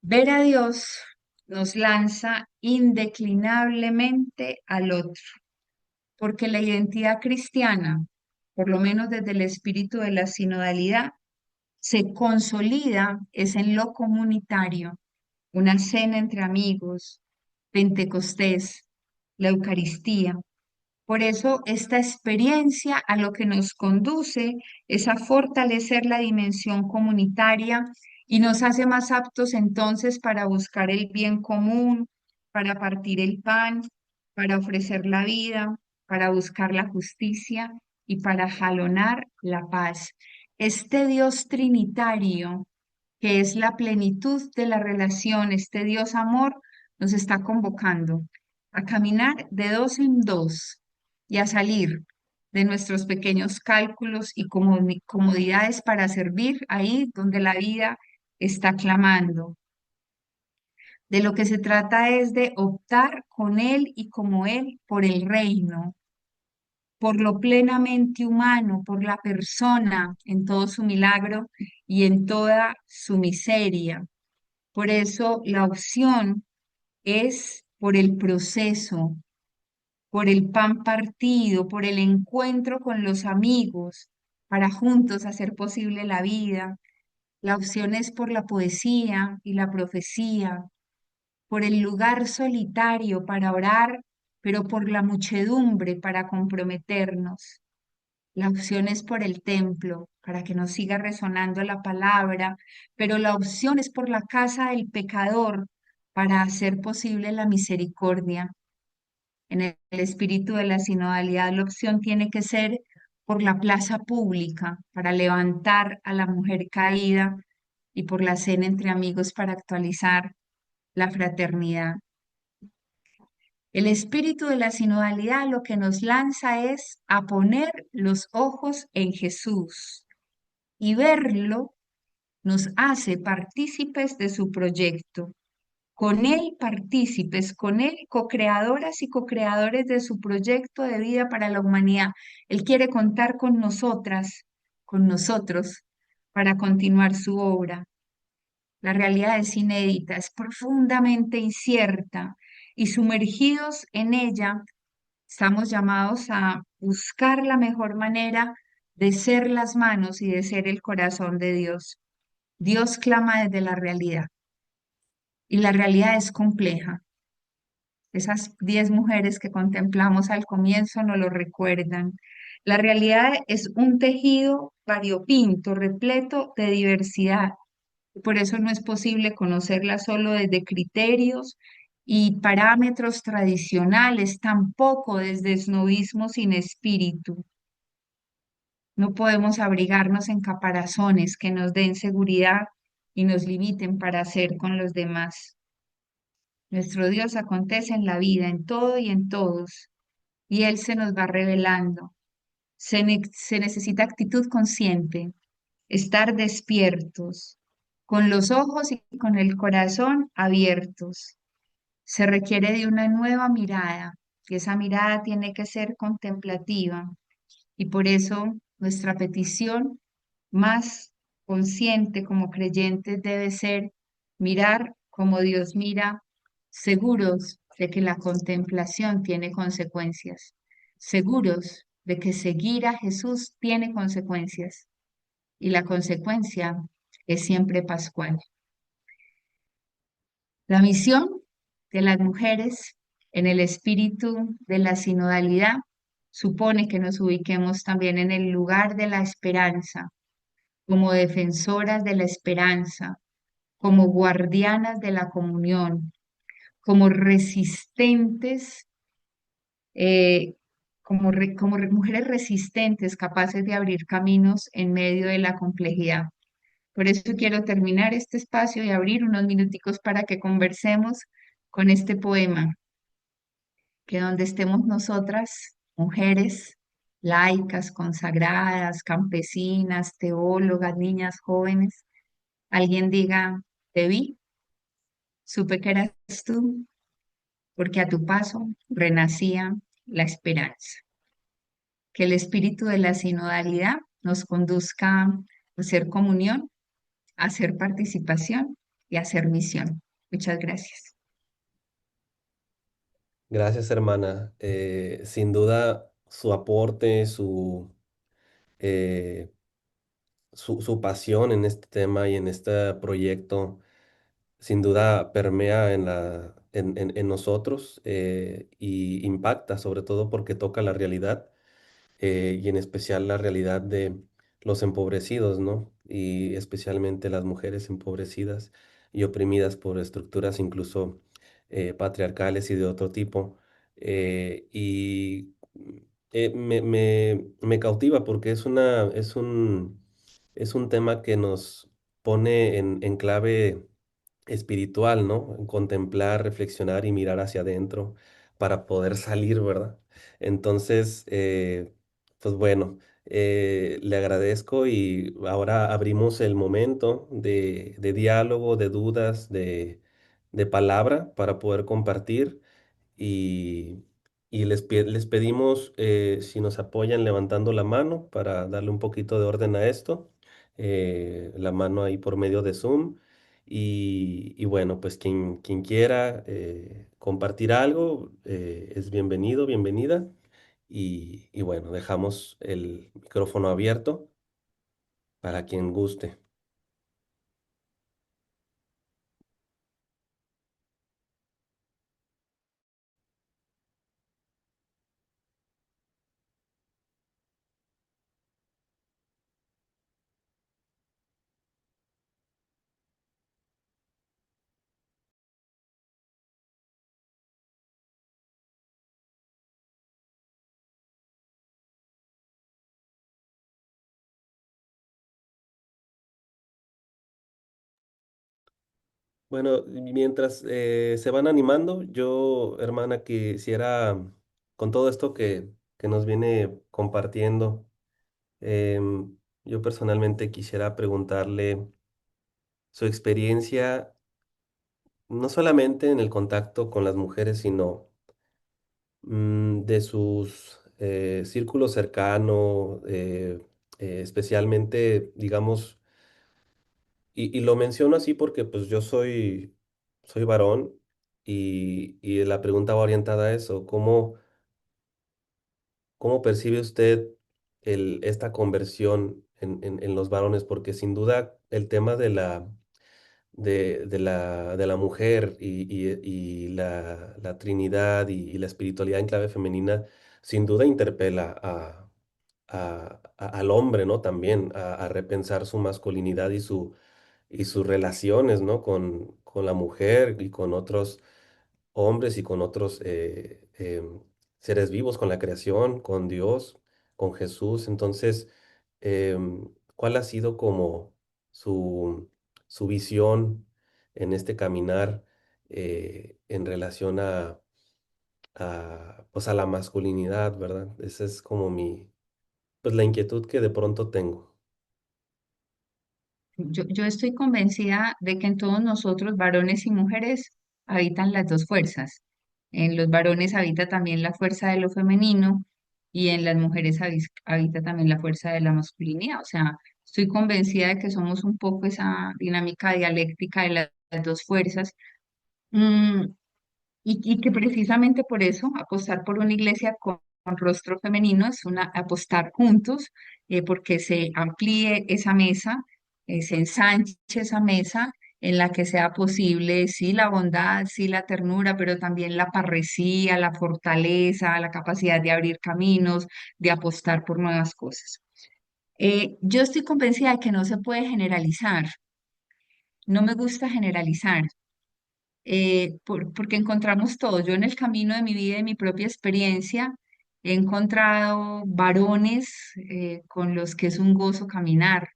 Ver a Dios nos lanza indeclinablemente al otro, porque la identidad cristiana, por lo menos desde el espíritu de la sinodalidad, se consolida es en lo comunitario, una cena entre amigos, Pentecostés, la Eucaristía. Por eso esta experiencia a lo que nos conduce es a fortalecer la dimensión comunitaria y nos hace más aptos entonces para buscar el bien común, para partir el pan, para ofrecer la vida, para buscar la justicia y para jalonar la paz. Este Dios trinitario, que es la plenitud de la relación, este Dios amor, nos está convocando a caminar de dos en dos y a salir de nuestros pequeños cálculos y comodidades para servir ahí donde la vida está clamando. De lo que se trata es de optar con Él y como Él por el reino, por lo plenamente humano, por la persona en todo su milagro y en toda su miseria. Por eso la opción es por el proceso, por el pan partido, por el encuentro con los amigos, para juntos hacer posible la vida. La opción es por la poesía y la profecía, por el lugar solitario para orar, pero por la muchedumbre para comprometernos. La opción es por el templo, para que nos siga resonando la palabra, pero la opción es por la casa del pecador, para hacer posible la misericordia. En el espíritu de la sinodalidad, la opción tiene que ser por la plaza pública, para levantar a la mujer caída, y por la cena entre amigos para actualizar la fraternidad. El espíritu de la sinodalidad lo que nos lanza es a poner los ojos en Jesús y verlo nos hace partícipes de su proyecto. Con él partícipes, con él co-creadoras y co-creadores de su proyecto de vida para la humanidad. Él quiere contar con nosotras, con nosotros, para continuar su obra. La realidad es inédita, es profundamente incierta y sumergidos en ella estamos llamados a buscar la mejor manera de ser las manos y de ser el corazón de Dios. Dios clama desde la realidad y la realidad es compleja. Esas 10 mujeres que contemplamos al comienzo nos lo recuerdan. La realidad es un tejido variopinto, repleto de diversidad. Por eso no es posible conocerla solo desde criterios y parámetros tradicionales, tampoco desde esnovismo sin espíritu. No podemos abrigarnos en caparazones que nos den seguridad y nos limiten para hacer con los demás. Nuestro Dios acontece en la vida, en todo y en todos, y Él se nos va revelando. Se necesita actitud consciente, estar despiertos, con los ojos y con el corazón abiertos. Se requiere de una nueva mirada y esa mirada tiene que ser contemplativa y por eso nuestra petición más consciente como creyentes debe ser mirar como Dios mira, seguros de que la contemplación tiene consecuencias, seguros de que seguir a Jesús tiene consecuencias y la consecuencia es siempre pascual. La misión de las mujeres en el espíritu de la sinodalidad supone que nos ubiquemos también en el lugar de la esperanza, como defensoras de la esperanza, como guardianas de la comunión, como resistentes, eh, mujeres resistentes capaces de abrir caminos en medio de la complejidad. Por eso quiero terminar este espacio y abrir unos minuticos para que conversemos con este poema, que donde estemos nosotras, mujeres, laicas, consagradas, campesinas, teólogas, niñas, jóvenes, alguien diga, te vi, supe que eras tú, porque a tu paso renacía la esperanza. Que el espíritu de la sinodalidad nos conduzca a hacer comunión, a hacer participación y a hacer misión. Muchas gracias. Gracias, hermana. Sin duda, su aporte, eh, su pasión en este tema y en este proyecto, sin duda permea en nosotros y impacta, sobre todo porque toca la realidad y en especial la realidad de los empobrecidos, ¿no? Y especialmente las mujeres empobrecidas y oprimidas por estructuras incluso patriarcales y de otro tipo. Y me cautiva porque es un tema que nos pone en clave espiritual, ¿no? En contemplar, reflexionar y mirar hacia adentro para poder salir, ¿verdad? Entonces, pues bueno, le agradezco y ahora abrimos el momento de diálogo, de dudas, de palabra para poder compartir y, y les pedimos si nos apoyan levantando la mano para darle un poquito de orden a esto, la mano ahí por medio de Zoom. Y bueno, pues quien quiera compartir algo es bienvenido, bienvenida. Y bueno, dejamos el micrófono abierto para quien guste. Bueno, y mientras se van animando, yo, hermana, quisiera, con todo esto que nos viene compartiendo, yo personalmente quisiera preguntarle su experiencia, no solamente en el contacto con las mujeres, sino de sus círculos cercanos, especialmente, digamos, y lo menciono así porque pues yo soy varón y la pregunta va orientada a eso, ¿cómo percibe usted esta conversión en los varones? Porque sin duda el tema de la mujer y la Trinidad y la espiritualidad en clave femenina, sin duda interpela al hombre, ¿no? También a repensar su masculinidad y sus relaciones, ¿no? Con la mujer y con otros hombres y con otros seres vivos, con la creación, con Dios, con Jesús. Entonces, ¿cuál ha sido como su, su visión en este caminar en relación pues a la masculinidad, ¿verdad? Esa es como Pues la inquietud que de pronto tengo. Yo estoy convencida de que en todos nosotros, varones y mujeres, habitan las dos fuerzas. En los varones habita también la fuerza de lo femenino y en las mujeres habita también la fuerza de la masculinidad. O sea, estoy convencida de que somos un poco esa dinámica dialéctica de las dos fuerzas. Mm, y que precisamente por eso apostar por una iglesia con rostro femenino es apostar juntos, porque se amplíe esa mesa, se ensanche esa mesa en la que sea posible, sí, la bondad, sí, la ternura, pero también la parresía, la fortaleza, la capacidad de abrir caminos, de apostar por nuevas cosas. Yo estoy convencida de que no se puede generalizar. No me gusta generalizar porque encontramos todo. Yo en el camino de mi vida y mi propia experiencia he encontrado varones con los que es un gozo caminar,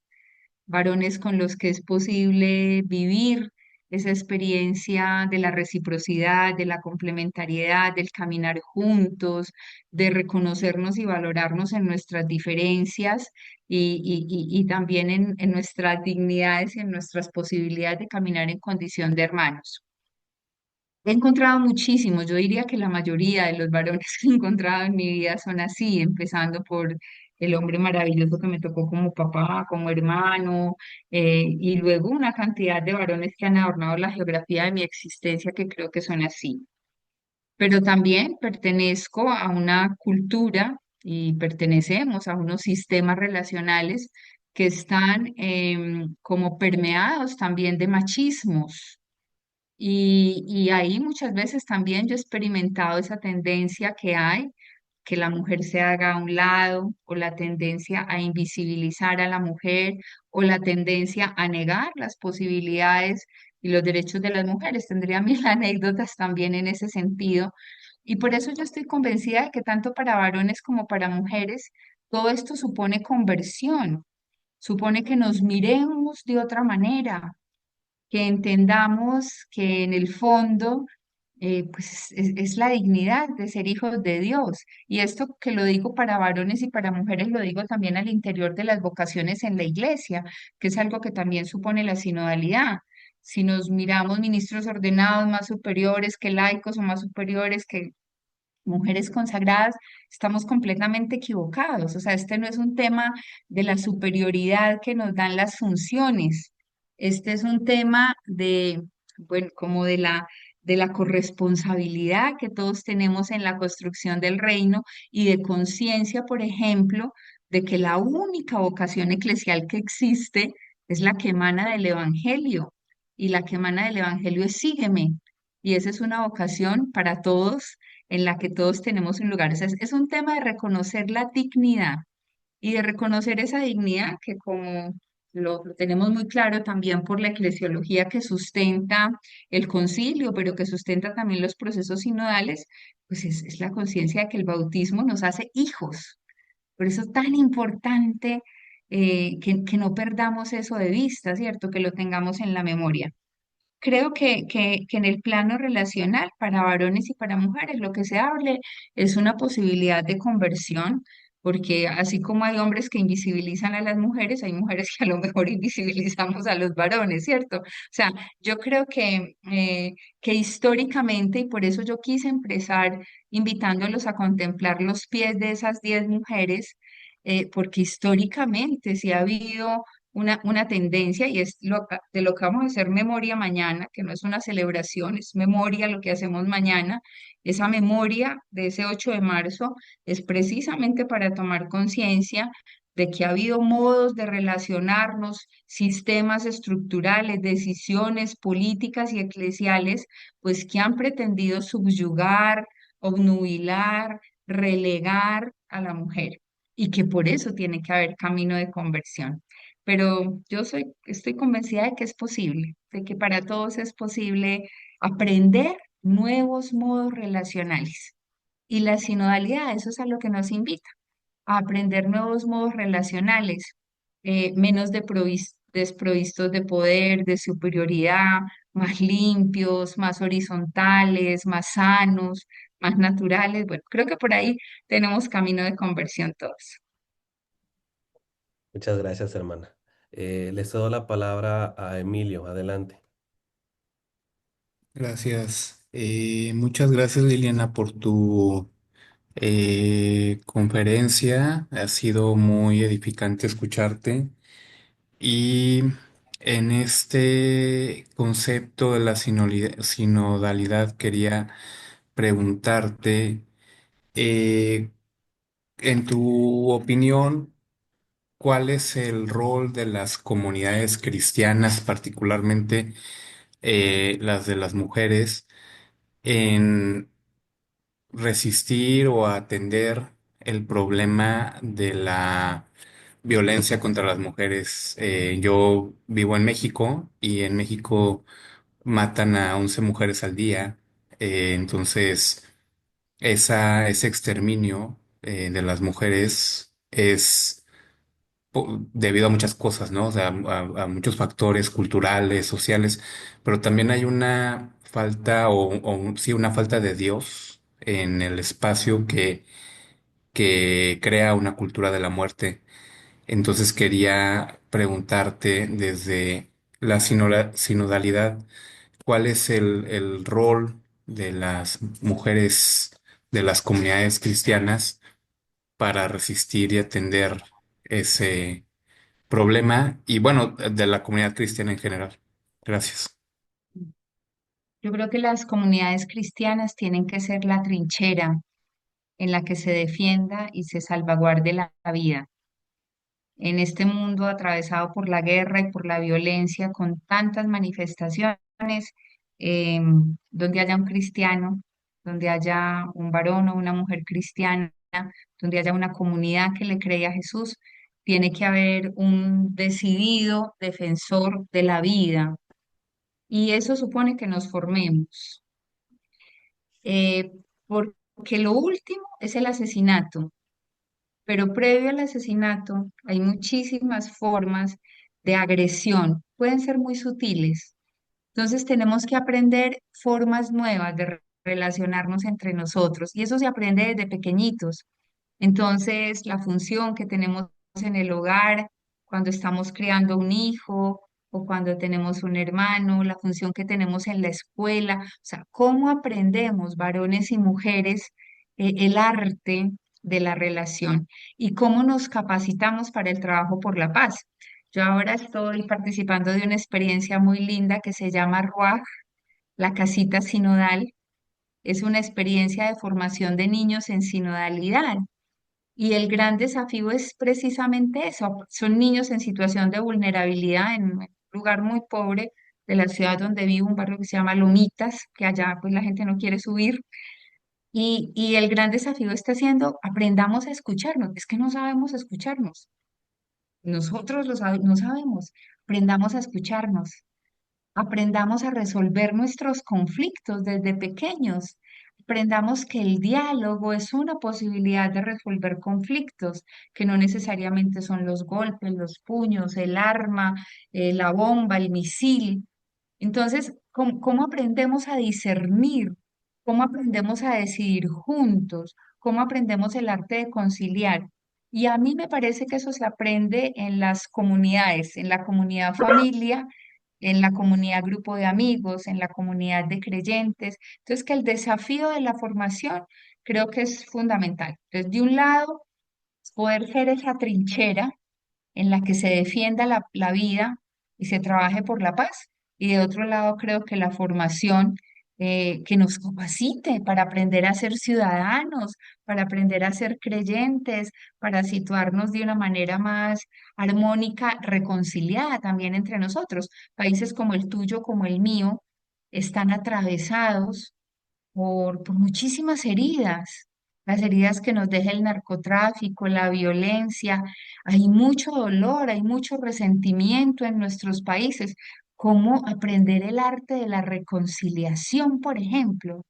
varones con los que es posible vivir esa experiencia de la reciprocidad, de la complementariedad, del caminar juntos, de reconocernos y valorarnos en nuestras diferencias y también en nuestras dignidades y en nuestras posibilidades de caminar en condición de hermanos. He encontrado muchísimos, yo diría que la mayoría de los varones que he encontrado en mi vida son así, empezando por el hombre maravilloso que me tocó como papá, como hermano, y luego una cantidad de varones que han adornado la geografía de mi existencia que creo que son así. Pero también pertenezco a una cultura y pertenecemos a unos sistemas relacionales que están como permeados también de machismos y ahí muchas veces también yo he experimentado esa tendencia que hay, que la mujer se haga a un lado, o la tendencia a invisibilizar a la mujer, o la tendencia a negar las posibilidades y los derechos de las mujeres. Tendría mil anécdotas también en ese sentido. Y por eso yo estoy convencida de que tanto para varones como para mujeres, todo esto supone conversión, supone que nos miremos de otra manera, que entendamos que en el fondo pues es la dignidad de ser hijos de Dios. Y esto que lo digo para varones y para mujeres, lo digo también al interior de las vocaciones en la iglesia, que es algo que también supone la sinodalidad. Si nos miramos ministros ordenados más superiores que laicos o más superiores que mujeres consagradas, estamos completamente equivocados. O sea, este no es un tema de la superioridad que nos dan las funciones. Este es un tema de, bueno, como de la corresponsabilidad que todos tenemos en la construcción del reino y de conciencia, por ejemplo, de que la única vocación eclesial que existe es la que emana del Evangelio. Y la que emana del Evangelio es sígueme. Y esa es una vocación para todos en la que todos tenemos un lugar. O sea, es un tema de reconocer la dignidad y de reconocer esa dignidad que como lo tenemos muy claro también por la eclesiología que sustenta el concilio, pero que sustenta también los procesos sinodales, pues es la conciencia de que el bautismo nos hace hijos. Por eso es tan importante que no perdamos eso de vista, ¿cierto? Que lo tengamos en la memoria. Creo que en el plano relacional, para varones y para mujeres, lo que se hable es una posibilidad de conversión, porque así como hay hombres que invisibilizan a las mujeres, hay mujeres que a lo mejor invisibilizamos a los varones, ¿cierto? O sea, yo creo que históricamente, y por eso yo quise empezar invitándolos a contemplar los pies de esas 10 mujeres, porque históricamente sí ha habido una tendencia y es de lo que vamos a hacer memoria mañana, que no es una celebración, es memoria lo que hacemos mañana. Esa memoria de ese 8 de marzo es precisamente para tomar conciencia de que ha habido modos de relacionarnos, sistemas estructurales, decisiones políticas y eclesiales, pues que han pretendido subyugar, obnubilar, relegar a la mujer y que por eso tiene que haber camino de conversión. Pero estoy convencida de que es posible, de que para todos es posible aprender nuevos modos relacionales. Y la sinodalidad, eso es a lo que nos invita, a aprender nuevos modos relacionales, menos desprovistos de poder, de superioridad, más limpios, más horizontales, más sanos, más naturales. Bueno, creo que por ahí tenemos camino de conversión todos. Muchas gracias, hermana. Le cedo la palabra a Emilio. Adelante. Gracias. Muchas gracias, Liliana, por tu conferencia. Ha sido muy edificante escucharte. Y en este concepto de la sinodalidad quería preguntarte, eh, en tu opinión, ¿cuál es el rol de las comunidades cristianas, particularmente las de las mujeres, en resistir o atender el problema de la violencia contra las mujeres? Yo vivo en México y en México matan a 11 mujeres al día. Entonces, ese exterminio de las mujeres es debido a muchas cosas, ¿no? O sea, a muchos factores culturales, sociales, pero también hay una falta o sí, una falta de Dios en el espacio que crea una cultura de la muerte. Entonces quería preguntarte desde la sinodalidad, ¿cuál es el rol de las mujeres de las comunidades cristianas para resistir y atender ese problema y bueno, de la comunidad cristiana en general? Gracias. Yo creo que las comunidades cristianas tienen que ser la trinchera en la que se defienda y se salvaguarde la vida. En este mundo atravesado por la guerra y por la violencia, con tantas manifestaciones, donde haya un cristiano, donde haya un varón o una mujer cristiana, donde haya una comunidad que le cree a Jesús, tiene que haber un decidido defensor de la vida. Y eso supone que nos formemos, eh, porque lo último es el asesinato. Pero previo al asesinato hay muchísimas formas de agresión, pueden ser muy sutiles. Entonces tenemos que aprender formas nuevas de relacionarnos entre nosotros y eso se aprende desde pequeñitos. Entonces la función que tenemos en el hogar, cuando estamos criando un hijo o cuando tenemos un hermano, la función que tenemos en la escuela, o sea, cómo aprendemos varones y mujeres el arte de la relación y cómo nos capacitamos para el trabajo por la paz. Yo ahora estoy participando de una experiencia muy linda que se llama RUAG, la casita sinodal. Es una experiencia de formación de niños en sinodalidad. Y el gran desafío es precisamente eso. Son niños en situación de vulnerabilidad en un lugar muy pobre de la ciudad donde vivo, un barrio que se llama Lomitas, que allá pues la gente no quiere subir. Y el gran desafío está siendo aprendamos a escucharnos. Es que no sabemos escucharnos. Nosotros no sabemos. Aprendamos a escucharnos. Aprendamos a resolver nuestros conflictos desde pequeños. Aprendamos que el diálogo es una posibilidad de resolver conflictos, que no necesariamente son los golpes, los puños, el arma, la bomba, el misil. Entonces, ¿cómo aprendemos a discernir? ¿Cómo aprendemos a decidir juntos? ¿Cómo aprendemos el arte de conciliar? Y a mí me parece que eso se aprende en las comunidades, en la comunidad familia, en la comunidad grupo de amigos, en la comunidad de creyentes. Entonces, que el desafío de la formación creo que es fundamental. Entonces, de un lado, poder ser esa trinchera en la que se defienda la vida y se trabaje por la paz. Y de otro lado, creo que la formación que nos capacite para aprender a ser ciudadanos, para aprender a ser creyentes, para situarnos de una manera más armónica, reconciliada también entre nosotros. Países como el tuyo, como el mío, están atravesados por muchísimas heridas, las heridas que nos deja el narcotráfico, la violencia. Hay mucho dolor, hay mucho resentimiento en nuestros países. ¿Cómo aprender el arte de la reconciliación, por ejemplo,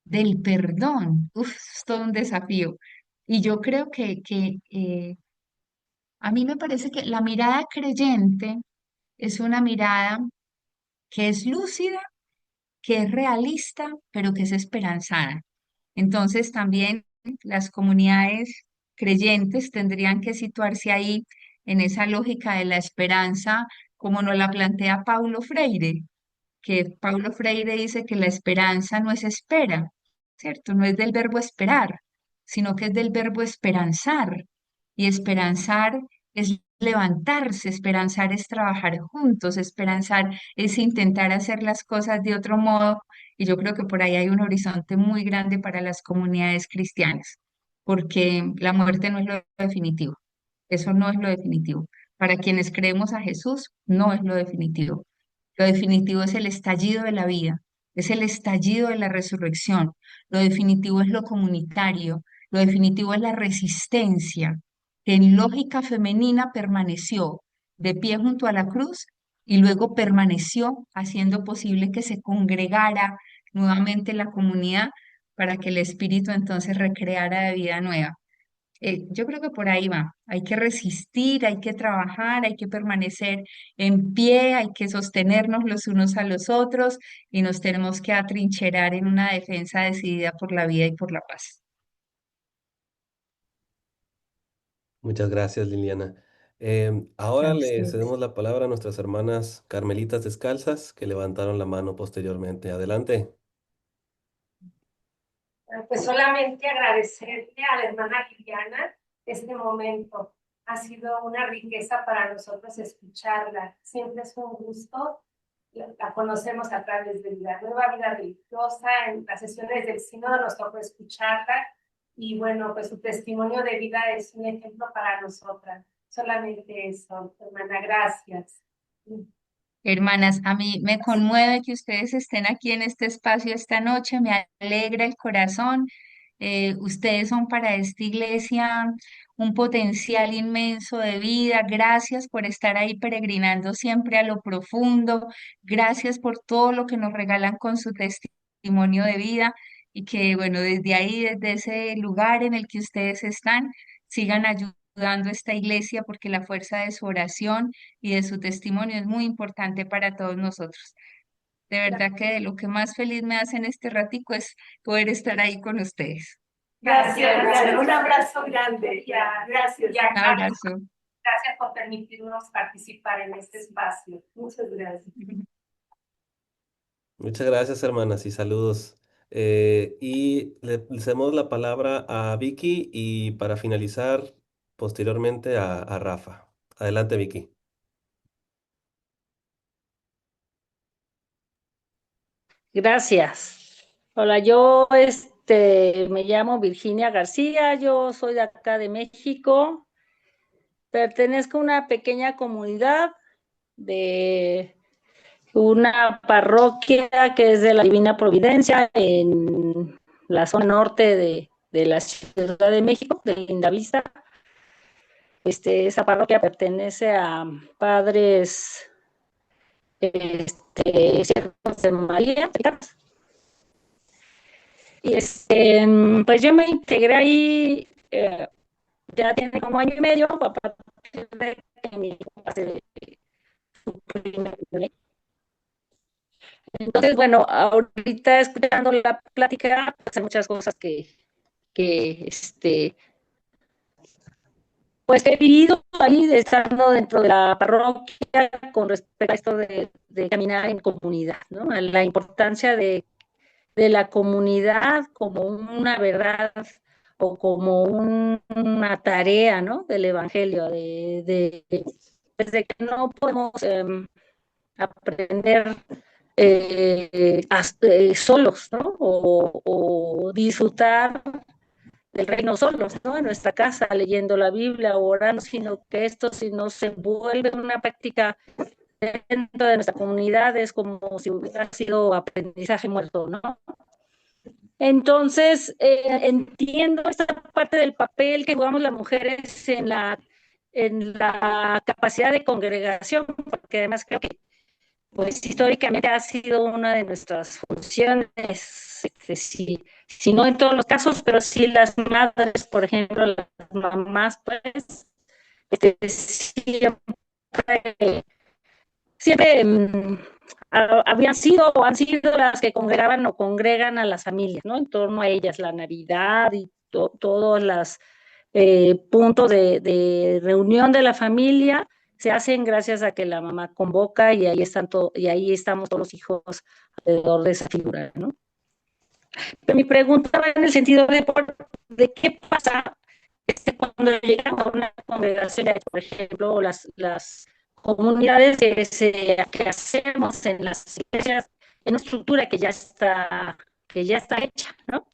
del perdón? Uf, es todo un desafío. Y yo creo que a mí me parece que la mirada creyente es una mirada que es lúcida, que es realista, pero que es esperanzada. Entonces también las comunidades creyentes tendrían que situarse ahí en esa lógica de la esperanza, como nos la plantea Paulo Freire, que Paulo Freire dice que la esperanza no es espera, ¿cierto? No es del verbo esperar, sino que es del verbo esperanzar. Y esperanzar es levantarse, esperanzar es trabajar juntos, esperanzar es intentar hacer las cosas de otro modo. Y yo creo que por ahí hay un horizonte muy grande para las comunidades cristianas, porque la muerte no es lo definitivo. Eso no es lo definitivo. Para quienes creemos a Jesús, no es lo definitivo. Lo definitivo es el estallido de la vida, es el estallido de la resurrección. Lo definitivo es lo comunitario, lo definitivo es la resistencia, que en lógica femenina permaneció de pie junto a la cruz y luego permaneció haciendo posible que se congregara nuevamente la comunidad para que el Espíritu entonces recreara de vida nueva. Yo creo que por ahí va. Hay que resistir, hay que trabajar, hay que permanecer en pie, hay que sostenernos los unos a los otros y nos tenemos que atrincherar en una defensa decidida por la vida y por la paz. Muchas gracias, Liliana. A Ahora le ustedes. cedemos la palabra a nuestras hermanas Carmelitas Descalzas que levantaron la mano posteriormente. Adelante. Pues solamente agradecerle a la hermana Liliana este momento. Ha sido una riqueza para nosotros escucharla. Siempre es un gusto. La conocemos a través de la nueva vida religiosa. En las sesiones del sínodo nos tocó escucharla. Y bueno, pues su testimonio de vida es un ejemplo para nosotras. Solamente eso, hermana, gracias. Hermanas, a mí me conmueve que ustedes estén aquí en este espacio esta noche, me alegra el corazón. Ustedes son para esta iglesia un potencial inmenso de vida. Gracias por estar ahí peregrinando siempre a lo profundo. Gracias por todo lo que nos regalan con su testimonio de vida y que, bueno, desde ahí, desde ese lugar en el que ustedes están, sigan ayudando a esta iglesia porque la fuerza de su oración y de su testimonio es muy importante para todos nosotros. De verdad que lo que más feliz me hace en este ratico es poder estar ahí con ustedes. Gracias, Diana. Un abrazo grande. Ya, gracias. Ya, Un abrazo. gracias por permitirnos participar en este espacio. Muchas gracias. Muchas gracias, hermanas, y saludos. Y le cedemos la palabra a Vicky y para finalizar, posteriormente a Rafa. Adelante, Vicky. Gracias. Hola, yo me llamo Virginia García, yo soy de acá de México, pertenezco a una pequeña comunidad de una parroquia que es de la Divina Providencia en la zona norte de la Ciudad de México, de Lindavista. Esa parroquia pertenece a padres siervos de María. Y pues yo me integré ahí, ya tiene como año y medio, a partir de que mi hijo hace su primer nivel. Entonces, bueno, ahorita escuchando la plática, pues hay muchas cosas que pues he vivido ahí, estando dentro de la parroquia con respecto a esto de caminar en comunidad, ¿no? A la importancia de la comunidad como una verdad o como una tarea, ¿no? Del Evangelio, pues de que no podemos aprender solos, ¿no? O disfrutar del reino solos, ¿no? En nuestra casa, leyendo la Biblia o orando, sino que esto, si no se vuelve una práctica dentro de nuestra comunidad, es como si hubiera sido aprendizaje muerto, ¿no? Entonces, entiendo esta parte del papel que jugamos las mujeres en la capacidad de congregación, porque además creo que pues históricamente ha sido una de nuestras funciones, si no en todos los casos, pero sí las madres, por ejemplo, las mamás, pues, siempre, siempre habían sido o han sido las que congregaban o congregan a las familias, ¿no? En torno a ellas, la Navidad y todas puntos de reunión de la familia se hacen gracias a que la mamá convoca y y ahí estamos todos los hijos alrededor de esa figura, ¿no? Pero mi pregunta va en el sentido de qué pasa cuando llegamos a una congregación, por ejemplo, las comunidades que hacemos en las iglesias, en una estructura que ya está hecha, ¿no?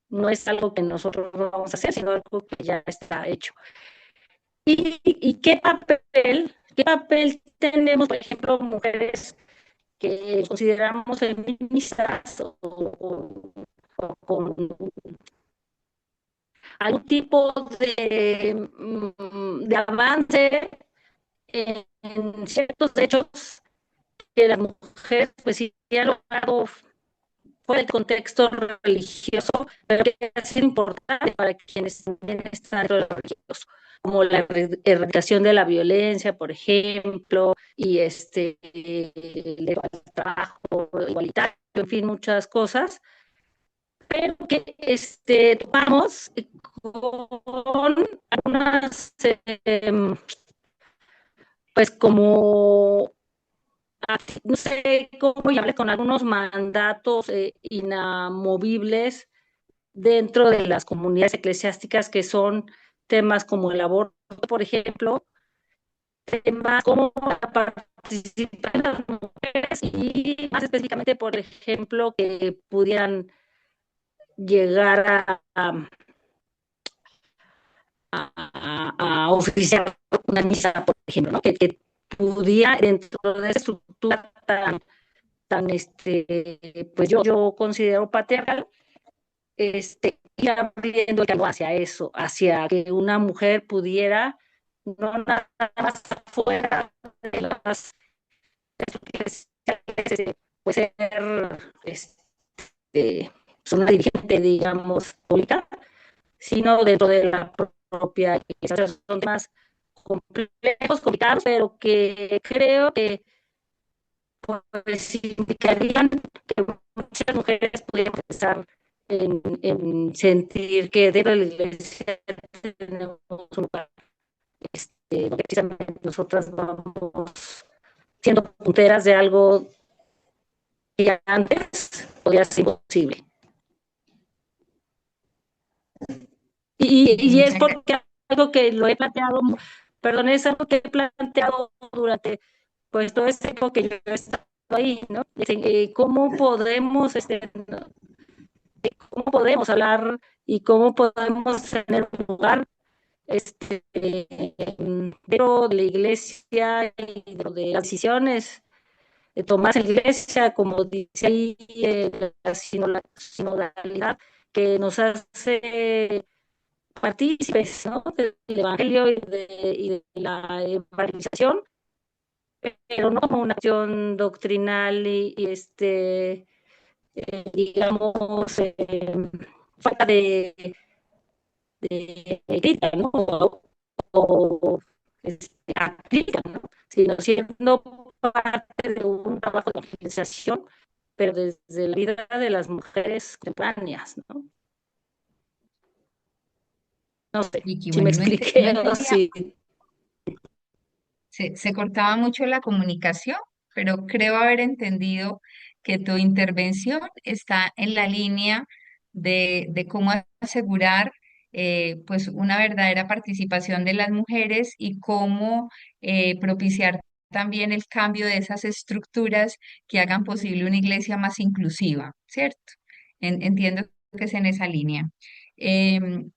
No es algo que nosotros vamos a hacer, sino algo que ya está hecho. ¿Y qué papel tenemos, por ejemplo, mujeres que consideramos feministas o con algún tipo de avance en ciertos hechos que las mujeres pues sí han logrado fuera del contexto religioso, pero que ha sido importante para quienes también están dentro de lo religioso, como la erradicación de la violencia, por ejemplo, y el trabajo igualitario, en fin, muchas cosas, pero que topamos con algunas, pues como no sé cómo llamarle, con algunos mandatos inamovibles dentro de las comunidades eclesiásticas que son temas como el aborto, por ejemplo, temas como la participación de las mujeres y más específicamente, por ejemplo, que pudieran llegar a oficiar una misa, por ejemplo, ¿no? Que pudiera dentro de esa estructura pues yo considero patriarcal, ir abriendo el camino hacia eso, hacia que una mujer pudiera, no nada más afuera de las estructuras, pues ser, una dirigente, digamos, pública, sino dentro de la propia iglesia. Son temas complejos, complicados, pero que creo que pues indicarían que muchas mujeres pudieran empezar sentir que dentro de la iglesia tenemos un lugar, donde precisamente nosotras vamos siendo punteras de algo que antes podía ser imposible. Y es porque algo que lo he planteado, perdón, es algo que he planteado durante pues todo este tiempo que yo he estado ahí, ¿no? ¿Cómo podemos, cómo podemos hablar y cómo podemos tener un lugar dentro de la iglesia y de las decisiones tomadas en la iglesia, como dice ahí la sinodalidad, que nos hace partícipes, ¿no? Del evangelio y de la evangelización, pero no como una acción doctrinal digamos, falta de crítica, ¿no? O aplica, ¿no? Sino siendo parte de un trabajo de evangelización, pero desde la vida de las mujeres contemporáneas, ¿no? No sé Vicky, si me bueno, no expliqué o entendía, si... se cortaba mucho la comunicación, pero creo haber entendido que tu intervención está en la línea de cómo asegurar pues una verdadera participación de las mujeres y cómo propiciar también el cambio de esas estructuras que hagan posible una iglesia más inclusiva, ¿cierto? Entiendo que es en esa línea. Em,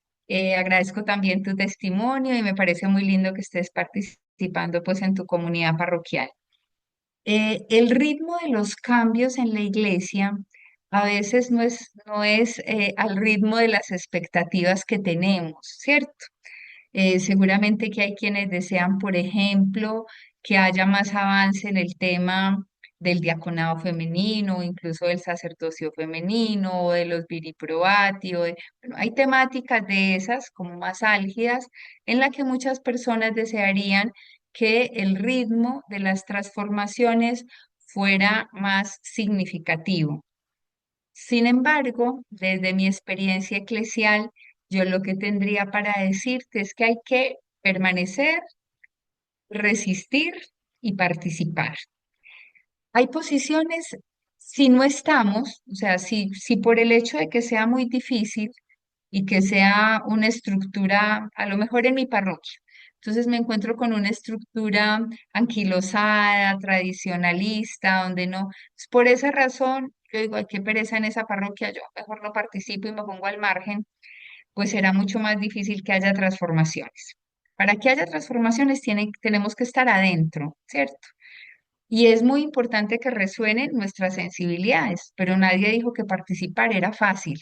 agradezco también tu testimonio y me parece muy lindo que estés participando pues en tu comunidad parroquial. El ritmo de los cambios en la iglesia a veces no es al ritmo de las expectativas que tenemos, ¿cierto? Seguramente que hay quienes desean, por ejemplo, que haya más avance en el tema del diaconado femenino, o incluso del sacerdocio femenino, o de los viriprobati, bueno, hay temáticas de esas como más álgidas en la que muchas personas desearían que el ritmo de las transformaciones fuera más significativo. Sin embargo, desde mi experiencia eclesial, yo lo que tendría para decirte es que hay que permanecer, resistir y participar. Hay posiciones, si no estamos, o sea, si por el hecho de que sea muy difícil y que sea una estructura, a lo mejor en mi parroquia, entonces me encuentro con una estructura anquilosada, tradicionalista, donde no, pues, por esa razón, yo digo, ay, qué pereza en esa parroquia, yo mejor no participo y me pongo al margen, pues será mucho más difícil que haya transformaciones. Para que haya transformaciones tenemos que estar adentro, ¿cierto? Y es muy importante que resuenen nuestras sensibilidades, pero nadie dijo que participar era fácil.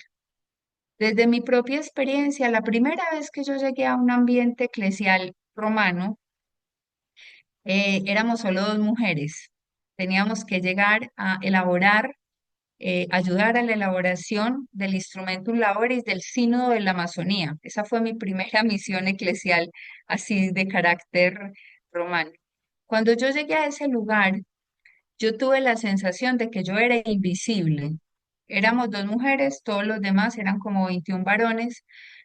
Desde mi propia experiencia, la primera vez que yo llegué a un ambiente eclesial romano, éramos solo dos mujeres. Teníamos que llegar a elaborar, ayudar a la elaboración del Instrumentum Laboris del Sínodo de la Amazonía. Esa fue mi primera misión eclesial, así de carácter romano. Cuando yo llegué a ese lugar, yo tuve la sensación de que yo era invisible. Éramos dos mujeres, todos los demás eran como 21 varones,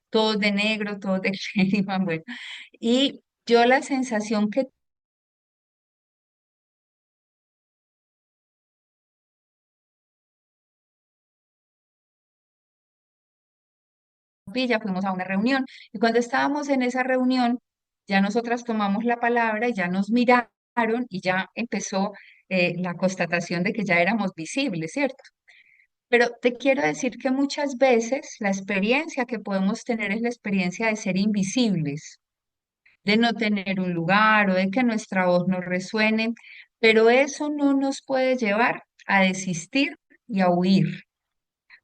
todos de negro, todos de crema, bueno. Y yo la sensación que ya fuimos a una reunión y cuando estábamos en esa reunión, ya nosotras tomamos la palabra y ya nos miraron y ya empezó la constatación de que ya éramos visibles, ¿cierto? Pero te quiero decir que muchas veces la experiencia que podemos tener es la experiencia de ser invisibles, de no tener un lugar o de que nuestra voz no resuene, pero eso no nos puede llevar a desistir y a huir,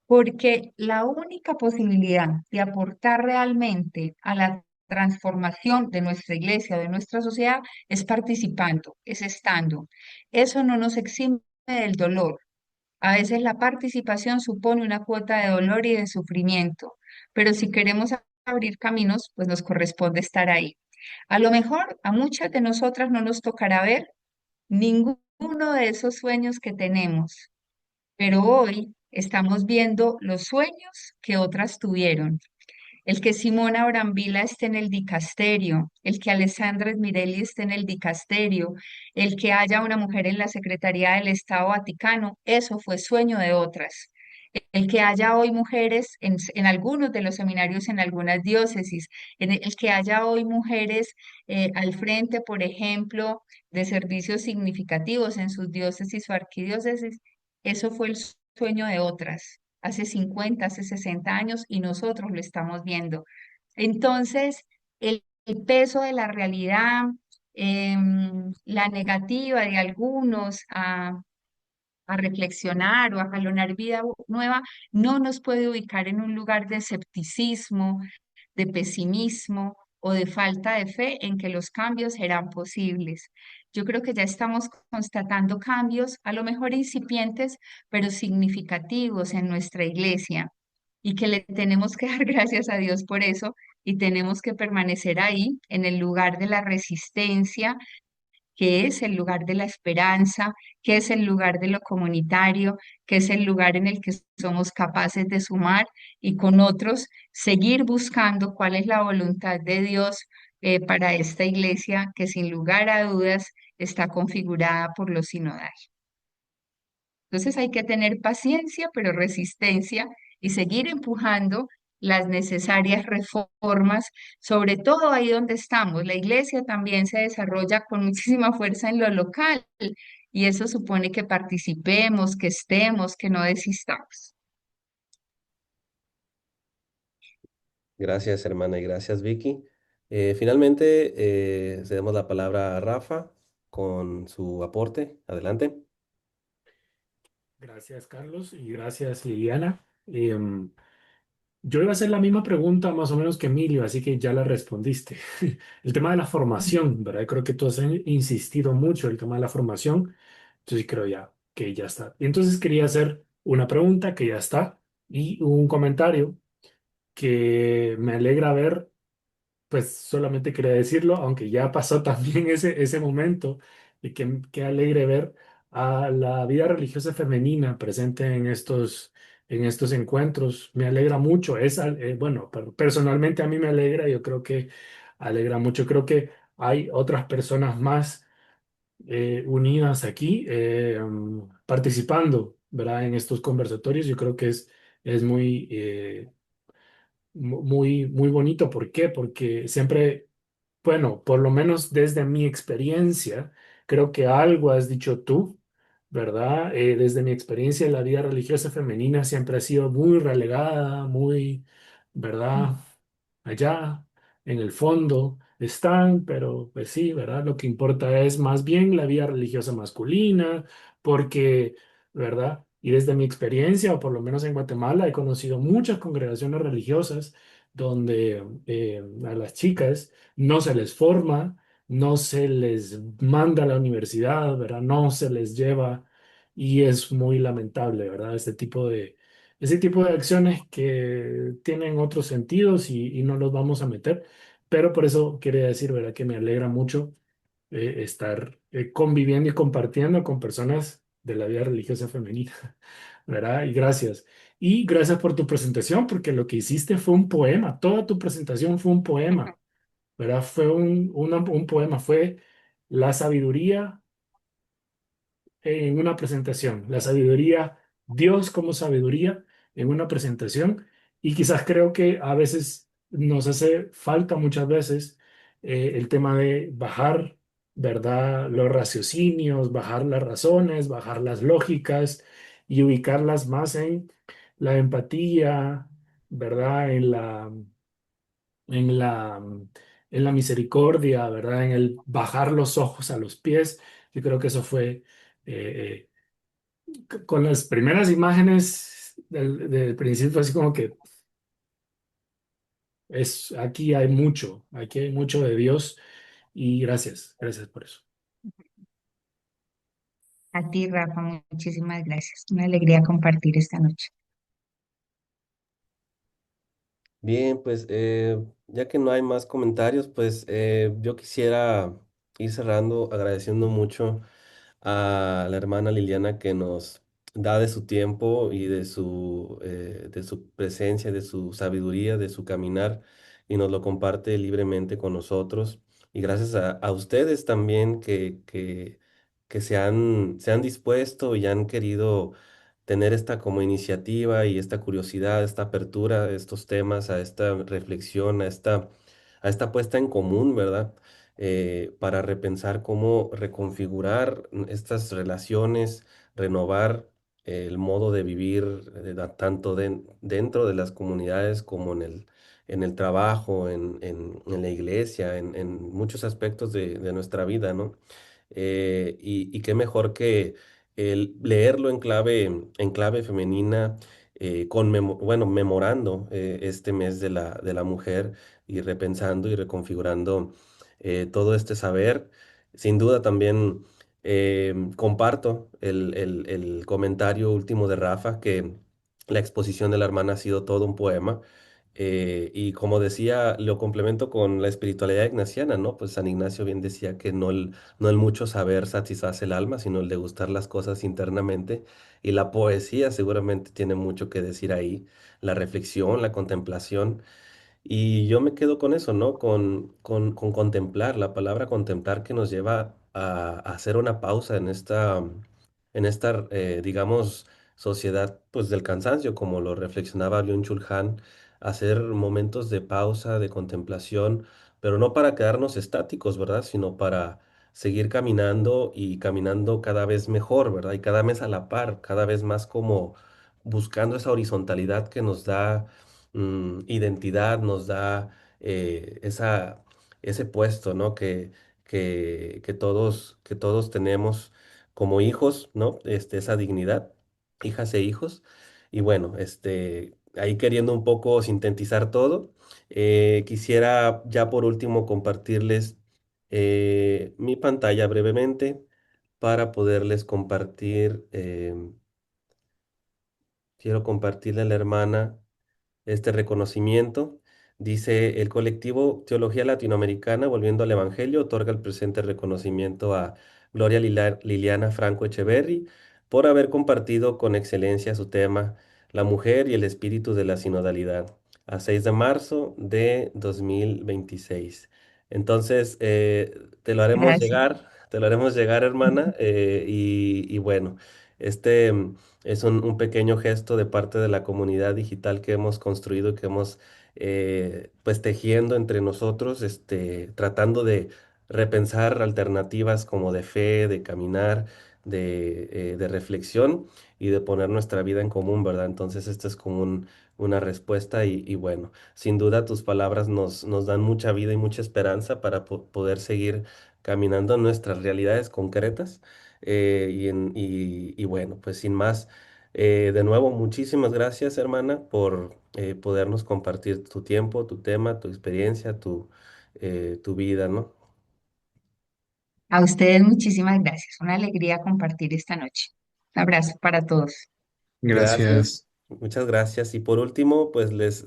porque la única posibilidad de aportar realmente a la transformación de nuestra iglesia o de nuestra sociedad es participando, es estando. Eso no nos exime del dolor. A veces la participación supone una cuota de dolor y de sufrimiento, pero si queremos abrir caminos, pues nos corresponde estar ahí. A lo mejor a muchas de nosotras no nos tocará ver ninguno de esos sueños que tenemos, pero hoy estamos viendo los sueños que otras tuvieron. El que Simona Brambila esté en el dicasterio, el que Alessandra Smirelli esté en el dicasterio, el que haya una mujer en la Secretaría del Estado Vaticano, eso fue sueño de otras. El que haya hoy mujeres en algunos de los seminarios, en algunas diócesis, el que haya hoy mujeres al frente, por ejemplo, de servicios significativos en sus diócesis o arquidiócesis, eso fue el sueño de otras hace 50, hace 60 años y nosotros lo estamos viendo. Entonces, el peso de la realidad, la negativa de algunos a reflexionar o a jalonar vida nueva, no nos puede ubicar en un lugar de escepticismo, de pesimismo o de falta de fe en que los cambios serán posibles. Yo creo que ya estamos constatando cambios, a lo mejor incipientes, pero significativos en nuestra iglesia y que le tenemos que dar gracias a Dios por eso y tenemos que permanecer ahí en el lugar de la resistencia, que es el lugar de la esperanza, que es el lugar de lo comunitario, que es el lugar en el que somos capaces de sumar y con otros seguir buscando cuál es la voluntad de Dios para esta iglesia que sin lugar a dudas está configurada por lo sinodal. Entonces hay que tener paciencia, pero resistencia y seguir empujando las necesarias reformas, sobre todo ahí donde estamos. La iglesia también se desarrolla con muchísima fuerza en lo local y eso supone que participemos, que estemos, que no desistamos. Gracias, hermana, y gracias, Vicky. Finalmente, cedemos la palabra a Rafa con su aporte. Adelante. Gracias, Carlos, y gracias, Liliana. Yo iba a hacer la misma pregunta más o menos que Emilio, así que ya la respondiste. El tema de la formación, ¿verdad? Creo que tú has insistido mucho en el tema de la formación, entonces creo ya que ya está. Y entonces quería hacer una pregunta que ya está y un comentario que me alegra ver, pues solamente quería decirlo, aunque ya pasó también ese momento, y que alegre ver a la vida religiosa femenina presente en estos en estos encuentros. Me alegra mucho. Bueno, personalmente a mí me alegra, yo creo que alegra mucho. Creo que hay otras personas más unidas aquí participando, ¿verdad? En estos conversatorios. Yo creo que es muy, muy bonito. ¿Por qué? Porque siempre, bueno, por lo menos desde mi experiencia, creo que algo has dicho tú, ¿verdad? Desde mi experiencia, la vida religiosa femenina siempre ha sido muy relegada, muy, ¿verdad? Allá en el fondo están, pero pues sí, ¿verdad? Lo que importa es más bien la vida religiosa masculina, porque, ¿verdad? Y desde mi experiencia, o por lo menos en Guatemala, he conocido muchas congregaciones religiosas donde a las chicas no se les forma, no se les manda a la universidad, ¿verdad? No se les lleva y es muy lamentable, ¿verdad? Ese tipo de acciones que tienen otros sentidos y no los vamos a meter, pero por eso quería decir, ¿verdad? Que me alegra mucho estar conviviendo y compartiendo con personas de la vida religiosa femenina, ¿verdad? Y gracias. Y gracias por tu presentación, porque lo que hiciste fue un poema, toda tu presentación fue un poema, ¿verdad? Fue un poema, fue la sabiduría en una presentación, la sabiduría, Dios como sabiduría en una presentación. Y quizás creo que a veces nos hace falta muchas veces el tema de bajar, ¿verdad? Los raciocinios, bajar las razones, bajar las lógicas y ubicarlas más en la empatía, ¿verdad? En la, en la misericordia, ¿verdad? En el bajar los ojos a los pies. Yo creo que eso fue con las primeras imágenes del principio, así como que aquí hay mucho de Dios y gracias por eso. A ti, Rafa, muchísimas gracias. Una alegría compartir esta noche. Bien, pues ya que no hay más comentarios, pues yo quisiera ir cerrando agradeciendo mucho a la hermana Liliana que nos da de su tiempo y de su presencia, de su sabiduría, de su caminar y nos lo comparte libremente con nosotros. Y gracias a ustedes también que se han dispuesto y han querido tener esta como iniciativa y esta curiosidad, esta apertura a estos temas, a esta reflexión, a esta puesta en común, ¿verdad? Para repensar cómo reconfigurar estas relaciones, renovar el modo de vivir tanto dentro de las comunidades como en el trabajo, en la iglesia, en muchos aspectos de nuestra vida, ¿no? Y qué mejor que el leerlo en clave femenina, bueno, memorando este mes de la mujer y repensando y reconfigurando todo este saber. Sin duda también comparto el comentario último de Rafa, que la exposición de la hermana ha sido todo un poema. Y como decía, lo complemento con la espiritualidad ignaciana, ¿no? Pues San Ignacio bien decía que no el mucho saber satisface el alma, sino el degustar las cosas internamente. Y la poesía seguramente tiene mucho que decir ahí, la reflexión, la contemplación. Y yo me quedo con eso, ¿no? Con contemplar, la palabra contemplar que nos lleva a hacer una pausa en esta digamos, sociedad, pues del cansancio, como lo reflexionaba Byung-Chul Han, hacer momentos de pausa, de contemplación, pero no para quedarnos estáticos, ¿verdad? Sino para seguir caminando y caminando cada vez mejor, ¿verdad? Y cada vez a la par, cada vez más como buscando esa horizontalidad que nos da identidad, nos da ese puesto, ¿no? Que todos tenemos como hijos, ¿no? Esa dignidad, hijas e hijos. Y bueno, ahí queriendo un poco sintetizar todo, quisiera ya por último compartirles mi pantalla brevemente para poderles compartir, quiero compartirle a la hermana este reconocimiento. Dice, el colectivo Teología Latinoamericana, Volviendo al Evangelio, otorga el presente reconocimiento a Gloria Liliana Franco Echeverry por haber compartido con excelencia su tema La mujer y el espíritu de la sinodalidad, a 6 de marzo de 2026. Entonces, Gracias. te lo haremos llegar, hermana, y bueno, este es un pequeño gesto de parte de la comunidad digital que hemos construido, que hemos pues tejiendo entre nosotros, tratando de repensar alternativas como de fe, de caminar, de reflexión y de poner nuestra vida en común, ¿verdad? Entonces, esta es como una respuesta y bueno, sin duda tus palabras nos dan mucha vida y mucha esperanza para poder seguir caminando en nuestras realidades concretas. Y bueno, pues sin más, de nuevo, muchísimas gracias, hermana, por podernos compartir tu tiempo, tu tema, tu experiencia, tu vida, ¿no? A ustedes muchísimas gracias. Una alegría compartir esta noche. Un abrazo para todos. Gracias, Gracias. muchas gracias. Y por último, pues les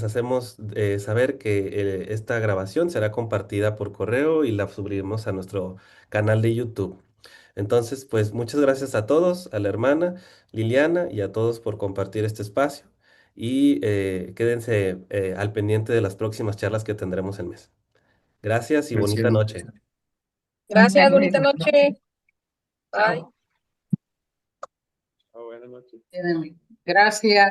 hacemos saber que esta grabación será compartida por correo y la subiremos a nuestro canal de YouTube. Entonces, pues muchas gracias a todos, a la hermana Liliana y a todos por compartir este espacio. Y quédense al pendiente de las próximas charlas que tendremos el mes. Gracias y bonita Gracias. noche. Gracias, Muchas bonita gracias. noche. Bye. Buenas noches. Gracias.